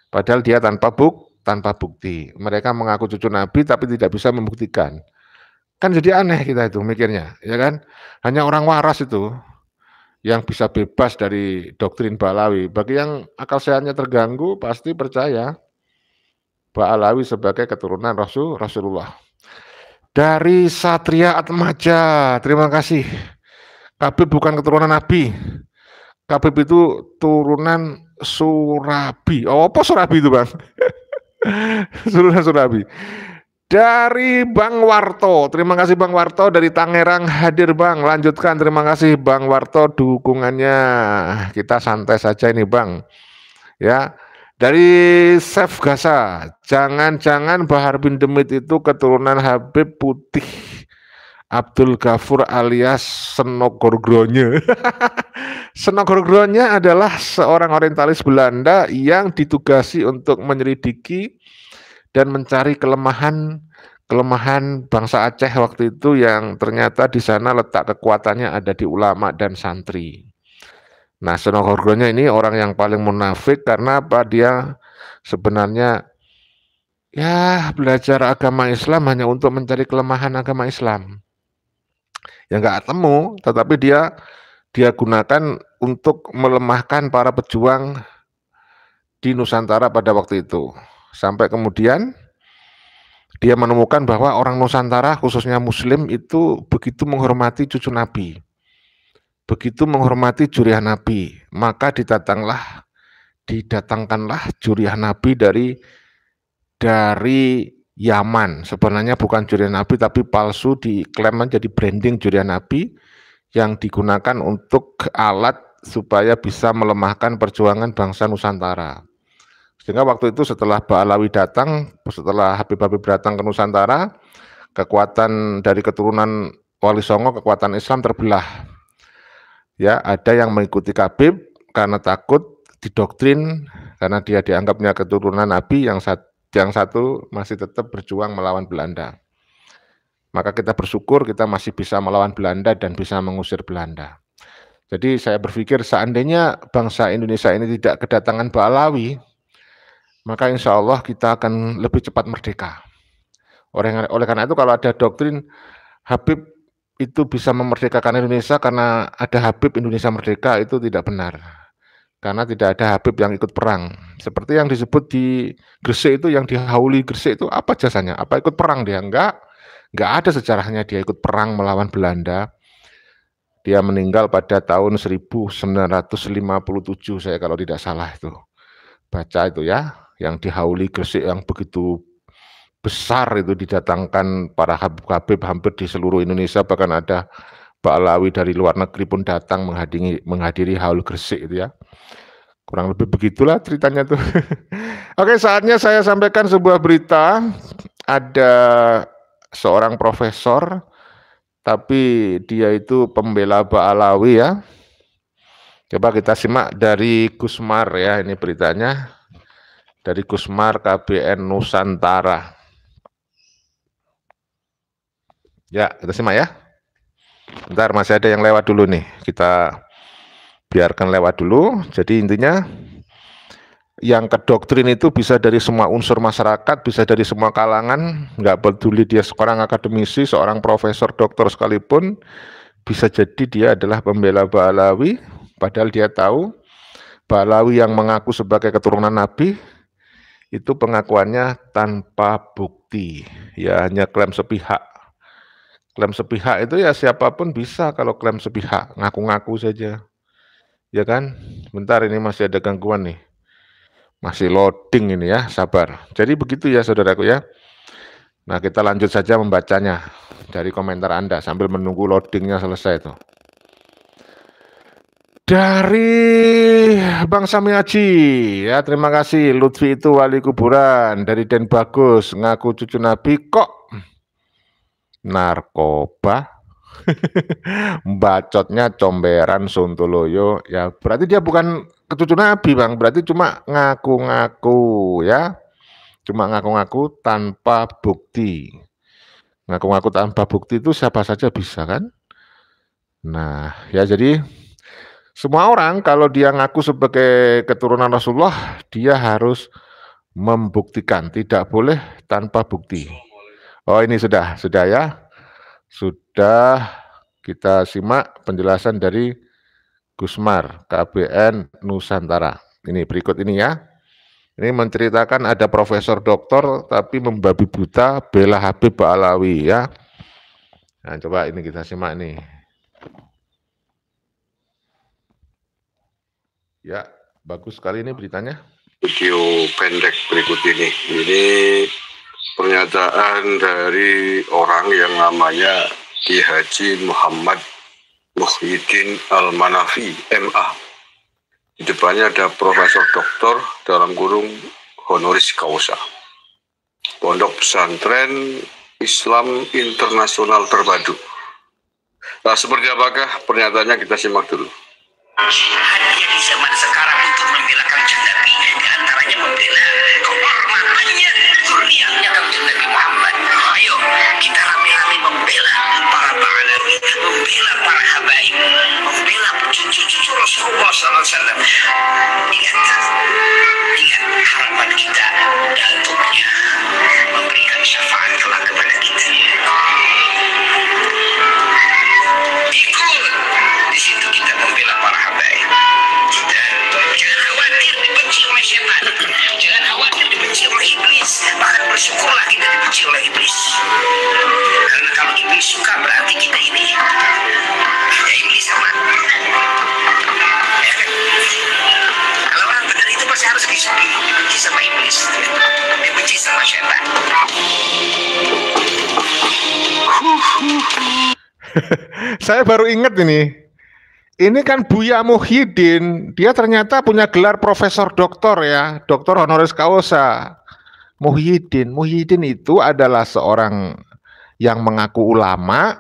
Padahal dia tanpa bukti. Mereka mengaku cucu Nabi tapi tidak bisa membuktikan. Kan jadi aneh kita itu mikirnya, ya kan? Hanya orang waras itu yang bisa bebas dari doktrin Balawi. Bagi yang akal sehatnya terganggu pasti percaya Balawi sebagai keturunan Rasulullah. Dari Satria Atmaja, terima kasih. Kabib bukan keturunan Nabi. Kabib itu turunan Surabi. Oh, apa Surabi itu Bang? Turunan Surabi. Dari Bang Warto, terima kasih Bang Warto dari Tangerang hadir Bang, lanjutkan, terima kasih Bang Warto dukungannya, kita santai saja ini Bang, ya. Dari Chef Gasa, jangan-jangan Bahar bin Demit itu keturunan Habib Putih Abdul Ghafur alias Senogorgronya. Senogorgronya adalah seorang orientalis Belanda yang ditugasi untuk menyelidiki dan mencari kelemahan bangsa Aceh waktu itu yang ternyata di sana letak kekuatannya ada di ulama dan santri. Nah, Senogorgronya ini orang yang paling munafik karena apa? Dia sebenarnya ya belajar agama Islam hanya untuk mencari kelemahan agama Islam. Ya nggak ketemu, tetapi dia gunakan untuk melemahkan para pejuang di Nusantara pada waktu itu. Sampai kemudian dia menemukan bahwa orang Nusantara khususnya Muslim itu begitu menghormati cucu Nabi, begitu menghormati juriah Nabi, maka didatangkanlah juriah Nabi dari Yaman. Sebenarnya bukan juriah Nabi tapi palsu, diklaim menjadi branding juriah Nabi yang digunakan untuk alat supaya bisa melemahkan perjuangan bangsa Nusantara. Sehingga waktu itu setelah Balawi datang, setelah Habib-Habib datang ke Nusantara, kekuatan dari keturunan Wali Songo, kekuatan Islam terbelah. Ya, ada yang mengikuti Habib karena takut didoktrin, karena dia dianggapnya keturunan Nabi, yang satu masih tetap berjuang melawan Belanda. Maka kita bersyukur kita masih bisa melawan Belanda dan bisa mengusir Belanda. Jadi saya berpikir seandainya bangsa Indonesia ini tidak kedatangan Ba'alawi, maka insya Allah kita akan lebih cepat merdeka. Oleh karena itu kalau ada doktrin Habib itu bisa memerdekakan Indonesia karena ada Habib Indonesia merdeka, itu tidak benar. Karena tidak ada Habib yang ikut perang. Seperti yang disebut di Gresik itu, yang dihauli Gresik itu apa jasanya? Apa ikut perang dia? Enggak ada sejarahnya dia ikut perang melawan Belanda. Dia meninggal pada tahun 1957 saya kalau tidak salah itu. Baca itu ya, yang dihauli Gresik yang begitu besar itu, didatangkan para habib hampir di seluruh Indonesia, bahkan ada Ba'alawi dari luar negeri pun datang menghadiri haul Gresik itu ya. Kurang lebih begitulah ceritanya tuh. Oke, saatnya saya sampaikan sebuah berita. Ada seorang profesor, tapi dia itu pembela Ba'alawi ya. Coba kita simak dari Gusmar ya, ini beritanya. Dari Gusmar KBN Nusantara. Ya, kita simak ya. Bentar, masih ada yang lewat dulu nih. Kita biarkan lewat dulu. Jadi intinya, yang kedoktrin itu bisa dari semua unsur masyarakat, bisa dari semua kalangan, nggak peduli dia seorang akademisi, seorang profesor, doktor sekalipun, bisa jadi dia adalah pembela Ba'alawi, padahal dia tahu Ba'alawi yang mengaku sebagai keturunan Nabi, itu pengakuannya tanpa bukti, ya hanya klaim sepihak. Klaim sepihak itu ya siapapun bisa kalau klaim sepihak, ngaku-ngaku saja. Ya kan? Bentar, ini masih ada gangguan nih. Masih loading ini ya, sabar. Jadi begitu ya saudaraku ya. Nah, kita lanjut saja membacanya dari komentar Anda sambil menunggu loadingnya selesai itu. Dari Bang Samiaji, ya terima kasih. Lutfi itu wali kuburan. Dari Den Bagus, ngaku cucu Nabi kok narkoba. Bacotnya comberan Sontoloyo. Ya berarti dia bukan kecucu Nabi Bang, berarti cuma ngaku-ngaku ya. Cuma ngaku-ngaku tanpa bukti. Ngaku-ngaku tanpa bukti itu siapa saja bisa kan? Nah ya, jadi semua orang kalau dia ngaku sebagai keturunan Rasulullah, dia harus membuktikan, tidak boleh tanpa bukti. Oh ini sudah ya. Sudah kita simak penjelasan dari Gusmar KBN Nusantara. Ini berikut ini ya. Ini menceritakan ada profesor doktor tapi membabi buta bela Habib Ba'alawi ya. Nah, coba ini kita simak nih. Ya, bagus sekali ini beritanya. Video pendek berikut ini. Ini pernyataan dari orang yang namanya Ki Haji Muhammad Muhyiddin Al-Manafi, MA. Di depannya ada Profesor Doktor dalam kurung honoris causa. Pondok Pesantren Islam Internasional Terpadu. Nah, seperti apakah pernyataannya, kita simak dulu. Hadir di zaman sekarang untuk membela Kanjeng Nabi, di antaranya membela kehormatannya, zuriatnya Kanjeng Nabi Muhammad. Ayo kita rame-rame membela para Ba'alawi, membela para habaib, membela cucu-cucu Rasulullah SAW. Ingat harapan kita, datuknya memberikan syafaat kelak kepada kita. Ikut di situ kita membela para habaib. Jangan khawatir dibenci oleh setan, jangan khawatir dibenci oleh iblis. Bahkan bersyukurlah kita dibenci oleh iblis, karena kalau iblis suka berarti kita ini ya iblis sama. Kalau orang benar itu pasti harus dibenci sama iblis, dibenci sama setan. Saya baru ingat ini kan Buya Muhyiddin, dia ternyata punya gelar profesor doktor ya, doktor honoris causa. Muhyiddin itu adalah seorang yang mengaku ulama,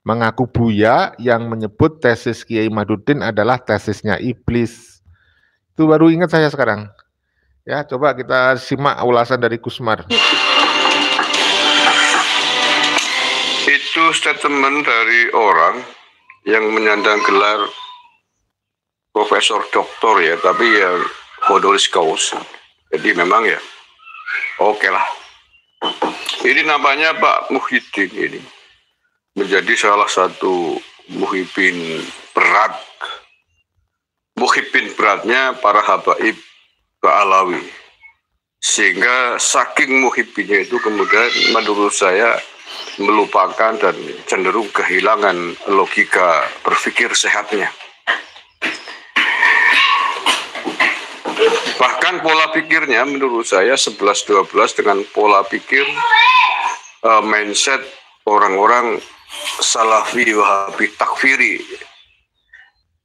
mengaku buya, yang menyebut tesis Kiai Maduddin adalah tesisnya iblis. Itu baru ingat saya sekarang. Ya, coba kita simak ulasan dari Gusmar. Itu statement dari orang yang menyandang gelar profesor doktor ya, tapi ya honoris causa. Jadi memang ya oke lah. Ini namanya Pak Muhyiddin ini menjadi salah satu muhibbin berat. Muhibbin beratnya para habaib Ba'alawi. Sehingga saking muhibbinnya itu kemudian menurut saya melupakan dan cenderung kehilangan logika berpikir sehatnya. Bahkan pola pikirnya menurut saya 11-12 dengan pola pikir mindset orang-orang Salafi Wahabi Takfiri.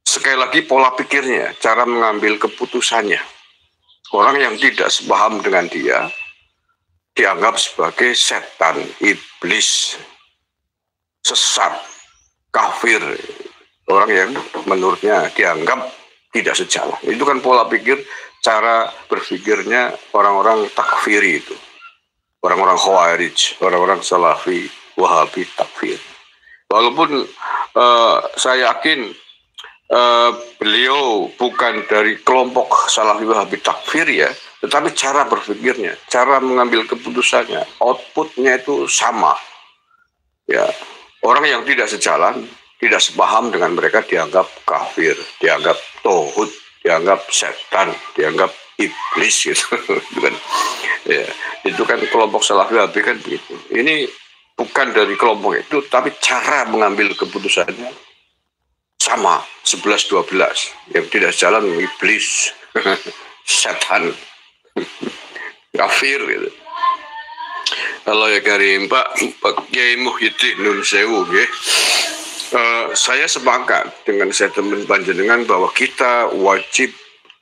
Sekali lagi pola pikirnya, cara mengambil keputusannya. Orang yang tidak sepaham dengan dia dianggap sebagai setan, iblis, sesat, kafir. Orang yang menurutnya dianggap tidak sejalan. Itu kan pola pikir, cara berpikirnya orang-orang takfiri itu. Orang-orang Khawarij, orang-orang Salafi, Wahabi, Takfir. Walaupun saya yakin beliau bukan dari kelompok Salafi, Wahabi, Takfir ya, tetapi cara berpikirnya, cara mengambil keputusannya, outputnya itu sama. Ya, orang yang tidak sejalan, tidak sepaham dengan mereka dianggap kafir, dianggap tauhid, dianggap setan, dianggap iblis gitu. Ya, itu kan kelompok Salafi Wahabi kan begitu. Ini bukan dari kelompok itu, tapi cara mengambil keputusannya sama, 11-12. Yang tidak jalan iblis, setan, kafir gitu. Kalau ya Karim Pak Kiai Muhyiddin Nun Sewu ya. Saya sepakat dengan statement panjenengan bahwa kita wajib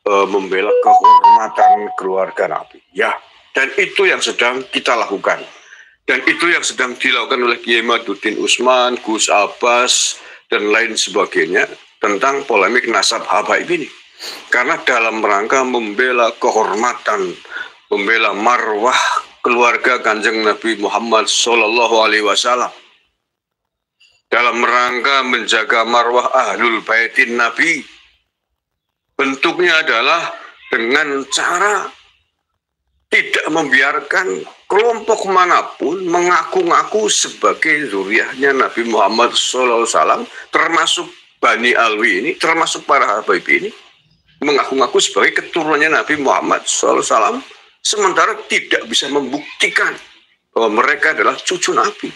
membela kehormatan keluarga Nabi. Ya, dan itu yang sedang kita lakukan. Dan itu yang sedang dilakukan oleh Kiai Maduddin Usman, Gus Abbas, dan lain sebagainya tentang polemik nasab habaib ini. Karena dalam rangka membela kehormatan, membela marwah keluarga Kanjeng Nabi Muhammad SAW. Dalam rangka menjaga marwah ahlul baitin Nabi. Bentuknya adalah dengan cara tidak membiarkan kelompok manapun mengaku-ngaku sebagai zuriyahnya Nabi Muhammad SAW, termasuk Bani Alwi ini, termasuk para habaib ini, mengaku-ngaku sebagai keturunannya Nabi Muhammad SAW, sementara tidak bisa membuktikan bahwa mereka adalah cucu Nabi.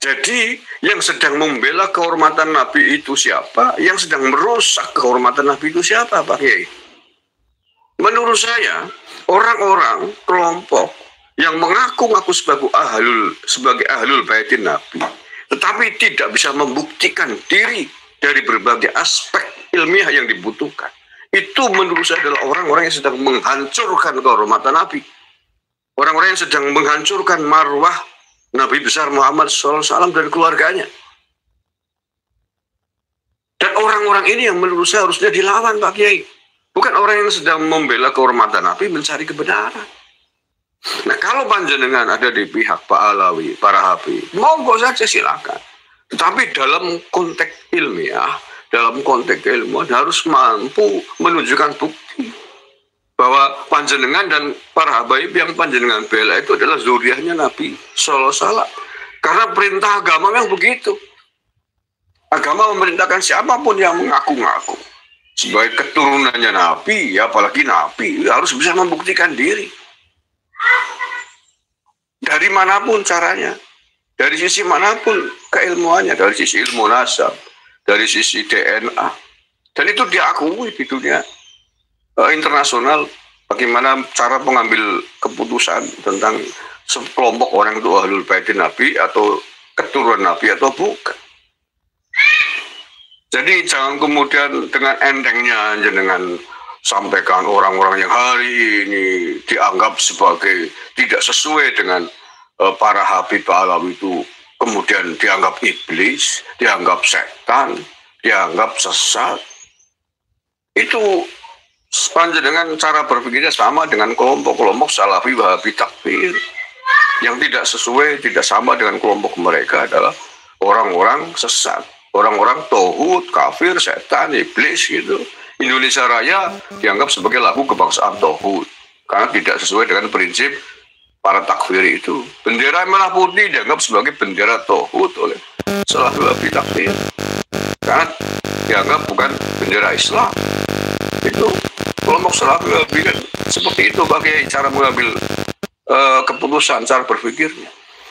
Jadi yang sedang membela kehormatan Nabi itu siapa? Yang sedang merusak kehormatan Nabi itu siapa, Pak Kiai? Menurut saya, orang-orang kelompok yang mengaku-ngaku sebagai ahlul baitin Nabi, tetapi tidak bisa membuktikan diri dari berbagai aspek ilmiah yang dibutuhkan, itu menurut saya adalah orang-orang yang sedang menghancurkan kehormatan Nabi. Orang-orang yang sedang menghancurkan marwah Nabi besar Muhammad SAW dan keluarganya. Dan orang-orang ini yang menurut saya harusnya dilawan, Pak Kiai. Bukan orang yang sedang membela kehormatan Nabi, mencari kebenaran. Nah, kalau panjenengan ada di pihak Pak Alawi, para Habib, monggo saja silakan. Tetapi dalam konteks ilmiah, dalam konteks ilmuwan harus mampu menunjukkan bukti bahwa panjenengan dan para habaib yang panjenengan bela itu adalah zuriyahnya Nabi SAW. Karena perintah agama yang begitu. Agama memerintahkan siapapun yang mengaku-ngaku sebagai keturunannya Nabi, ya apalagi Nabi, harus bisa membuktikan diri. Dari manapun caranya, dari sisi manapun keilmuannya, dari sisi ilmu nasab, dari sisi DNA. Dan itu diakui di dunia internasional, bagaimana cara mengambil keputusan tentang sekelompok orang itu ahlul baitin Nabi atau keturunan Nabi atau bukan. Jadi jangan kemudian dengan entengnya jenengan sampaikan orang-orang yang hari ini dianggap sebagai tidak sesuai dengan para Habib Alawi itu kemudian dianggap iblis, dianggap setan, dianggap sesat. Itu panjenengan cara berpikirnya sama dengan kelompok-kelompok Salafi Wahabi Takfir. Yang tidak sesuai, tidak sama dengan kelompok mereka adalah orang-orang sesat, orang-orang tauhid, kafir, setan, iblis gitu. Indonesia Raya dianggap sebagai lagu kebangsaan tauhid karena tidak sesuai dengan prinsip para takfiri itu. Bendera merah putih dianggap sebagai bendera tauhid oleh Salafi Wahabi takfir karena dianggap bukan bendera Islam. Itu kelompok Salafi Wahabi kan seperti itu bagi cara mengambil keputusan, cara berpikirnya.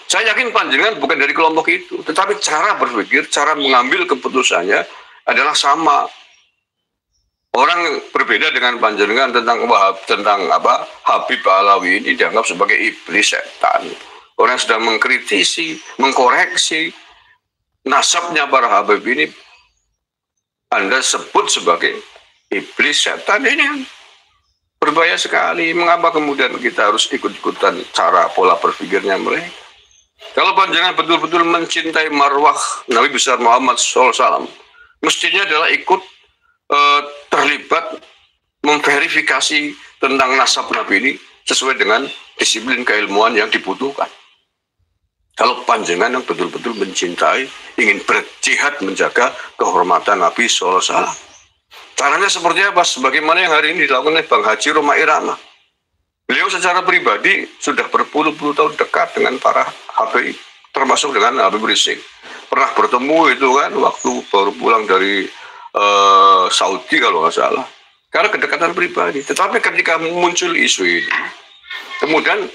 Saya yakin panjenengan bukan dari kelompok itu, tetapi cara berpikir, cara mengambil keputusannya adalah sama. Orang berbeda dengan panjenengan tentang Habib Alawi ini dianggap sebagai iblis setan. Orang yang sedang mengkritisi, mengkoreksi nasabnya para Habib ini, Anda sebut sebagai iblis setan, ini berbahaya sekali. Mengapa kemudian kita harus ikut-ikutan cara pola berpikirnya mereka? Kalau panjenengan betul-betul mencintai marwah Nabi besar Muhammad SAW, mestinya adalah ikut terlibat memverifikasi tentang nasab Nabi ini sesuai dengan disiplin keilmuan yang dibutuhkan. Kalau panjenengan yang betul-betul mencintai, ingin berjihad menjaga kehormatan Nabi SAW. Caranya seperti apa? Sebagaimana yang hari ini dilakukan oleh Bang Haji Roma Irama. Beliau secara pribadi sudah berpuluh-puluh tahun dekat dengan para Habib, termasuk dengan Habib Rizik. Pernah bertemu itu kan waktu baru pulang dari Saudi kalau nggak salah. Karena kedekatan pribadi. Tetapi ketika muncul isu ini, kemudian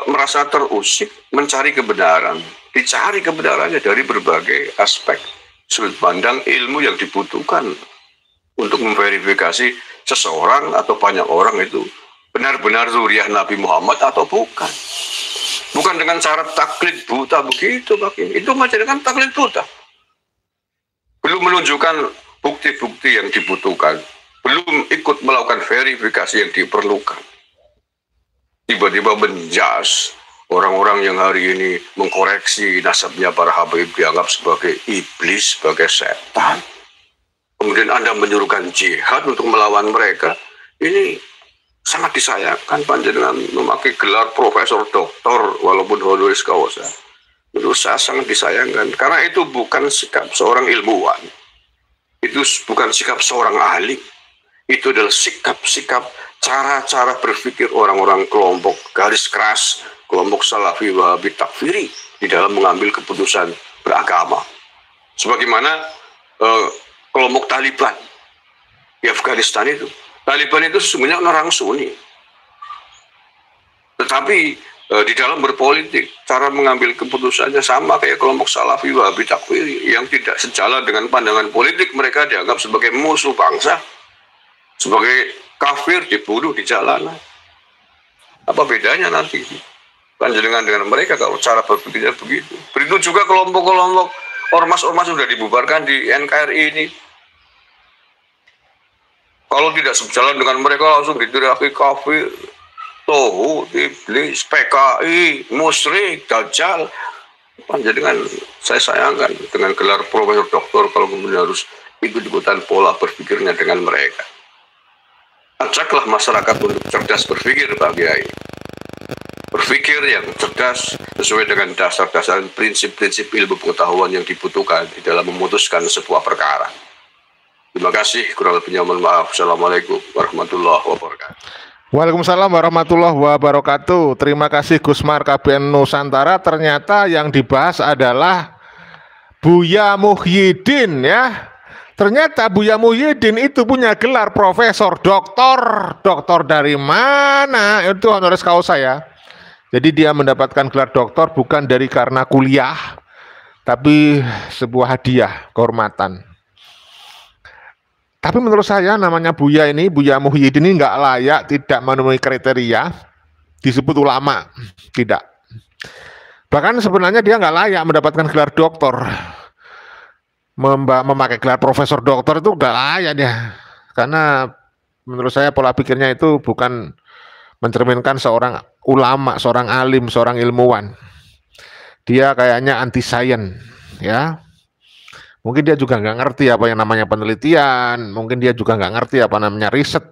merasa terusik mencari kebenaran. Dicari kebenarannya dari berbagai aspek sudut pandang ilmu yang dibutuhkan untuk memverifikasi seseorang atau banyak orang itu benar-benar zuriyah Nabi Muhammad atau bukan. Bukan dengan cara taklid buta begitu, Pak. Itu macam dengan taklid buta. Belum menunjukkan bukti-bukti yang dibutuhkan. Belum ikut melakukan verifikasi yang diperlukan. Tiba-tiba menjas orang-orang yang hari ini mengkoreksi nasabnya para Habib dianggap sebagai iblis, sebagai setan. Kemudian Anda menyuruhkan jihad untuk melawan mereka. Ini sangat disayangkan panjenengan memakai gelar profesor doktor walaupun honoris causa. Menurut saya sangat disayangkan karena itu bukan sikap seorang ilmuwan. Itu bukan sikap seorang ahli. Itu adalah sikap-sikap cara-cara berpikir orang-orang kelompok garis keras, kelompok Salafi Wahabi takfiri di dalam mengambil keputusan beragama. Sebagaimana kelompok Taliban di Afghanistan itu. Taliban itu sesungguhnya orang Sunni. Tetapi di dalam berpolitik, cara mengambil keputusannya sama kayak kelompok Salafi Wahabi takfiri yang tidak sejalan dengan pandangan politik. Mereka dianggap sebagai musuh bangsa, sebagai kafir, dibunuh di jalanan. Apa bedanya nanti panjenengan dengan mereka kalau cara berpikirnya begitu? Begitu juga kelompok-kelompok ormas-ormas sudah dibubarkan di NKRI ini. Kalau tidak sejalan dengan mereka langsung diteriaki kafir, tauhid, iblis, PKI, musyrik, dajjal. Panjenengan saya sayangkan dengan gelar profesor doktor kalau kemudian harus ikut-ikutan pola berpikirnya dengan mereka. Ajaklah masyarakat untuk cerdas berpikir, Pak Kiai. Berpikir yang cerdas sesuai dengan dasar-dasar prinsip-prinsip ilmu pengetahuan yang dibutuhkan di dalam memutuskan sebuah perkara. Terima kasih, kurang lebihnya mohon maaf. Assalamualaikum warahmatullahi wabarakatuh. Waalaikumsalam warahmatullahi wabarakatuh. Terima kasih Gusmar KBN Nusantara. Ternyata yang dibahas adalah Buya Muhyiddin ya. Ternyata Buya Muhyiddin itu punya gelar profesor doktor. Doktor dari mana? Itu honoris causa ya. Jadi dia mendapatkan gelar doktor bukan dari karena kuliah, tapi sebuah hadiah, kehormatan. Tapi menurut saya namanya Buya ini, Buya Muhyiddin ini nggak layak, tidak memenuhi kriteria disebut ulama, tidak. Bahkan sebenarnya dia nggak layak mendapatkan gelar doktor. Memakai gelar profesor doktor itu nggak layak dia, karena menurut saya pola pikirnya itu bukan mencerminkan seorang ulama, seorang alim, seorang ilmuwan. Dia kayaknya anti sains, ya. Mungkin dia juga nggak ngerti apa yang namanya penelitian, mungkin dia juga nggak ngerti apa namanya riset.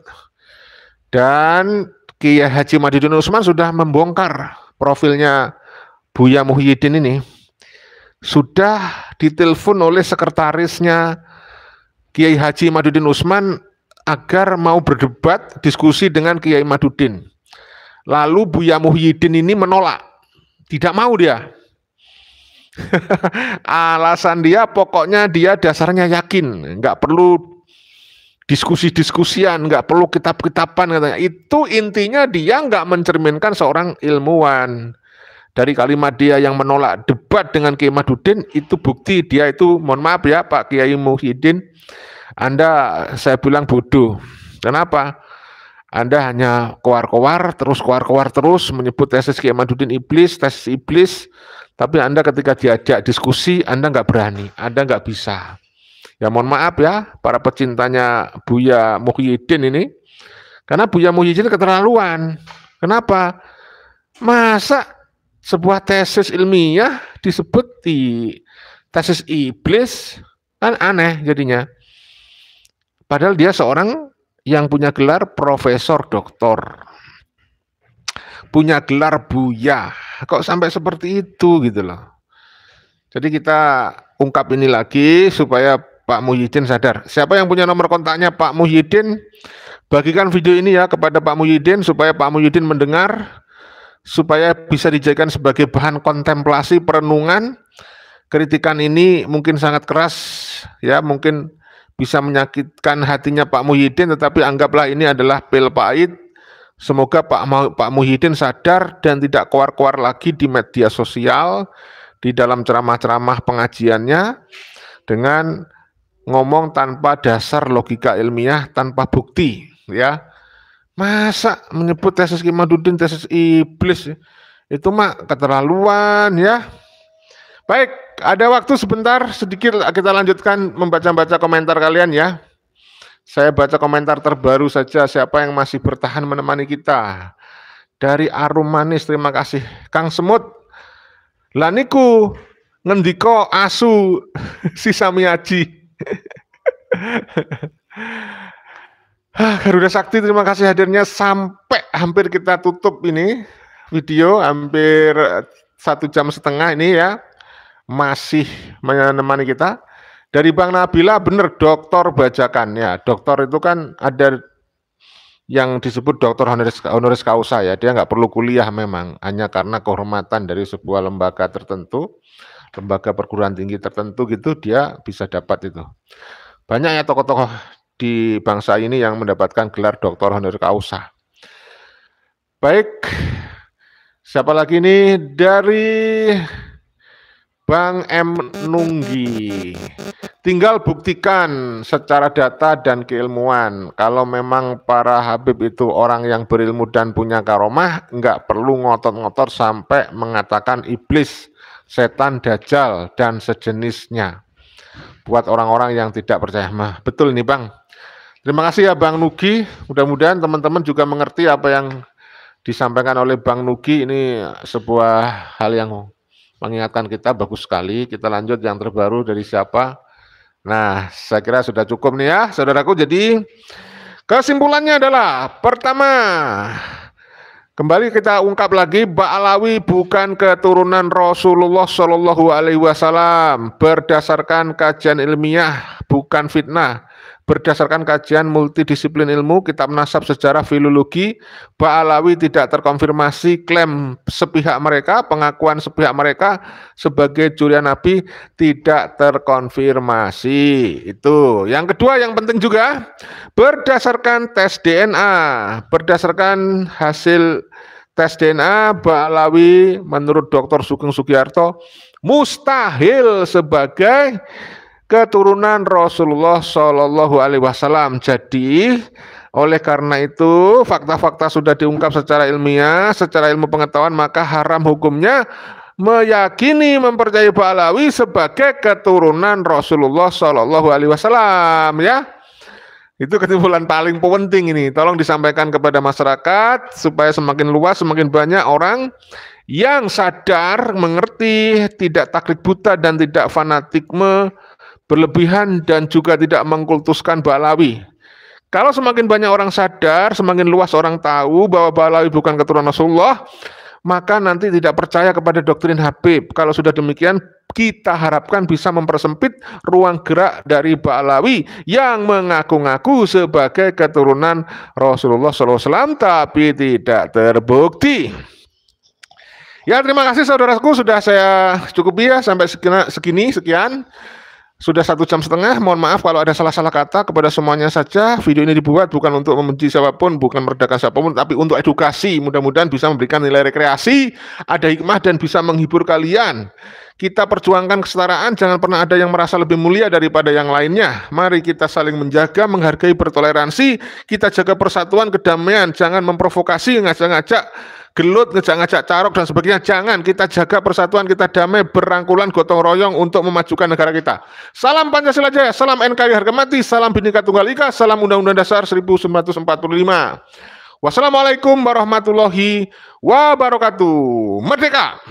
Dan Kiai Haji Madidun Usman sudah membongkar profilnya Buya Muhyiddin ini. sudah ditelepon oleh sekretarisnya Kiai Haji Imaduddin Usman agar mau berdebat diskusi dengan Kiai Imaduddin. Lalu Buya Muhyiddin ini menolak, tidak mau dia. Alasan dia pokoknya dia dasarnya yakin, nggak perlu diskusi-diskusian, nggak perlu kitab-kitaban katanya. Itu intinya dia nggak mencerminkan seorang ilmuwan. Dari kalimat dia yang menolak debat dengan Kiai Imaduddin, itu bukti dia itu, mohon maaf ya Pak Kiai Muhyiddin, Anda saya bilang bodoh. Kenapa? Anda hanya keluar-keluar terus menyebut tesis Kiai Imaduddin iblis, tesis iblis, tapi Anda ketika diajak diskusi Anda nggak berani, Anda nggak bisa. Ya mohon maaf ya para pecintanya Buya Muhyiddin ini, karena Buya Muhyiddin keterlaluan. Kenapa? Masa sebuah tesis ilmiah disebut di tesis iblis, kan aneh jadinya. Padahal dia seorang yang punya gelar profesor doktor, punya gelar buya, kok sampai seperti itu gitu loh. Jadi kita ungkap ini lagi supaya Pak Muhyiddin sadar. Siapa yang punya nomor kontaknya Pak Muhyiddin, bagikan video ini ya kepada Pak Muhyiddin supaya Pak Muhyiddin mendengar, supaya bisa dijadikan sebagai bahan kontemplasi perenungan. Kritikan ini mungkin sangat keras ya, mungkin bisa menyakitkan hatinya Pak Muhyiddin, tetapi anggaplah ini adalah pil pahit. Semoga Pak Muhyiddin sadar dan tidak keluar-keluar lagi di media sosial, di dalam ceramah-ceramah pengajiannya, dengan ngomong tanpa dasar logika ilmiah, tanpa bukti ya. Masa menyebut tesis Kiai Imaduddin tesis iblis, itu mah keterlaluan ya. Baik, ada waktu sebentar sedikit kita lanjutkan membaca-baca komentar kalian ya. Saya baca komentar terbaru saja, siapa yang masih bertahan menemani kita. Dari Arum Manis, terima kasih. Kang Semut, laniku ngendiko asu si Samiaji. Garuda Sakti, terima kasih hadirnya. Sampai hampir kita tutup ini video, hampir 1,5 jam ini ya, masih menemani kita. Dari Bang Nabila, bener doktor bajakan ya. Doktor itu kan ada yang disebut doktor honoris causa ya. Dia nggak perlu kuliah memang, hanya karena kehormatan dari sebuah lembaga tertentu, lembaga perguruan tinggi tertentu gitu, dia bisa dapat itu. Banyak ya tokoh-tokoh di bangsa ini yang mendapatkan gelar doktor honoris causa. Baik, siapa lagi ini? Dari Bang M. Nunggi. Tinggal buktikan secara data dan keilmuan. Kalau memang para Habib itu orang yang berilmu dan punya karomah, nggak perlu ngotot-ngotot sampai mengatakan iblis, setan, dajjal, dan sejenisnya. Buat orang-orang yang tidak percaya. Betul nih Bang. Terima kasih ya Bang Nugi. Mudah-mudahan teman-teman juga mengerti apa yang disampaikan oleh Bang Nugi. Ini sebuah hal yang mengingatkan kita, bagus sekali. Kita lanjut yang terbaru dari siapa? Nah, saya kira sudah cukup nih ya, saudaraku. Jadi kesimpulannya adalah, pertama, kembali kita ungkap lagi, Ba'alawi bukan keturunan Rasulullah Shallallahu Alaihi Wasallam. Berdasarkan kajian ilmiah, bukan fitnah. Berdasarkan kajian multidisiplin ilmu, kitab nasab, sejarah, filologi, Ba'alawi tidak terkonfirmasi. Klaim sepihak mereka, pengakuan sepihak mereka sebagai jurian Nabi tidak terkonfirmasi. Itu. Yang kedua yang penting juga, berdasarkan tes DNA, berdasarkan hasil tes DNA, Ba'alawi menurut Dr. Sugeng Sugiarto mustahil sebagai keturunan Rasulullah Shallallahu Alaihi Wasallam. Jadi oleh karena itu fakta-fakta sudah diungkap secara ilmiah, secara ilmu pengetahuan, maka haram hukumnya meyakini, mempercayai Ba'alawi sebagai keturunan Rasulullah Shallallahu Alaihi Wasallam ya. Itu kesimpulan paling penting ini. Tolong disampaikan kepada masyarakat supaya semakin luas, semakin banyak orang yang sadar, mengerti, tidak taklid buta dan tidak fanatikme berlebihan dan juga tidak mengkultuskan Ba'alawi. Kalau semakin banyak orang sadar, semakin luas orang tahu bahwa Ba'alawi bukan keturunan Rasulullah, maka nanti tidak percaya kepada doktrin Habib. Kalau sudah demikian, kita harapkan bisa mempersempit ruang gerak dari Ba'alawi yang mengaku-ngaku sebagai keturunan Rasulullah SAW tapi tidak terbukti. Ya, terima kasih saudaraku, sudah saya cukupi ya sampai sekian. Sudah 1,5 jam. Mohon maaf kalau ada salah-salah kata kepada semuanya saja. Video ini dibuat bukan untuk membenci siapapun, bukan merendahkan siapapun, tapi untuk edukasi. Mudah-mudahan bisa memberikan nilai rekreasi, ada hikmah dan bisa menghibur kalian. Kita perjuangkan kesetaraan, jangan pernah ada yang merasa lebih mulia daripada yang lainnya. Mari kita saling menjaga, menghargai, bertoleransi. Kita jaga persatuan, kedamaian, jangan memprovokasi, ngajak-ngajak gelut, ngajak-ngajak carok dan sebagainya. Jangan, kita jaga persatuan, kita damai, berangkulan, gotong royong untuk memajukan negara kita. Salam Pancasila Jaya, salam NKRI harga mati, salam Bhinneka Tunggal Ika, salam Undang-Undang Dasar 1945. Wassalamualaikum warahmatullahi wabarakatuh. Merdeka!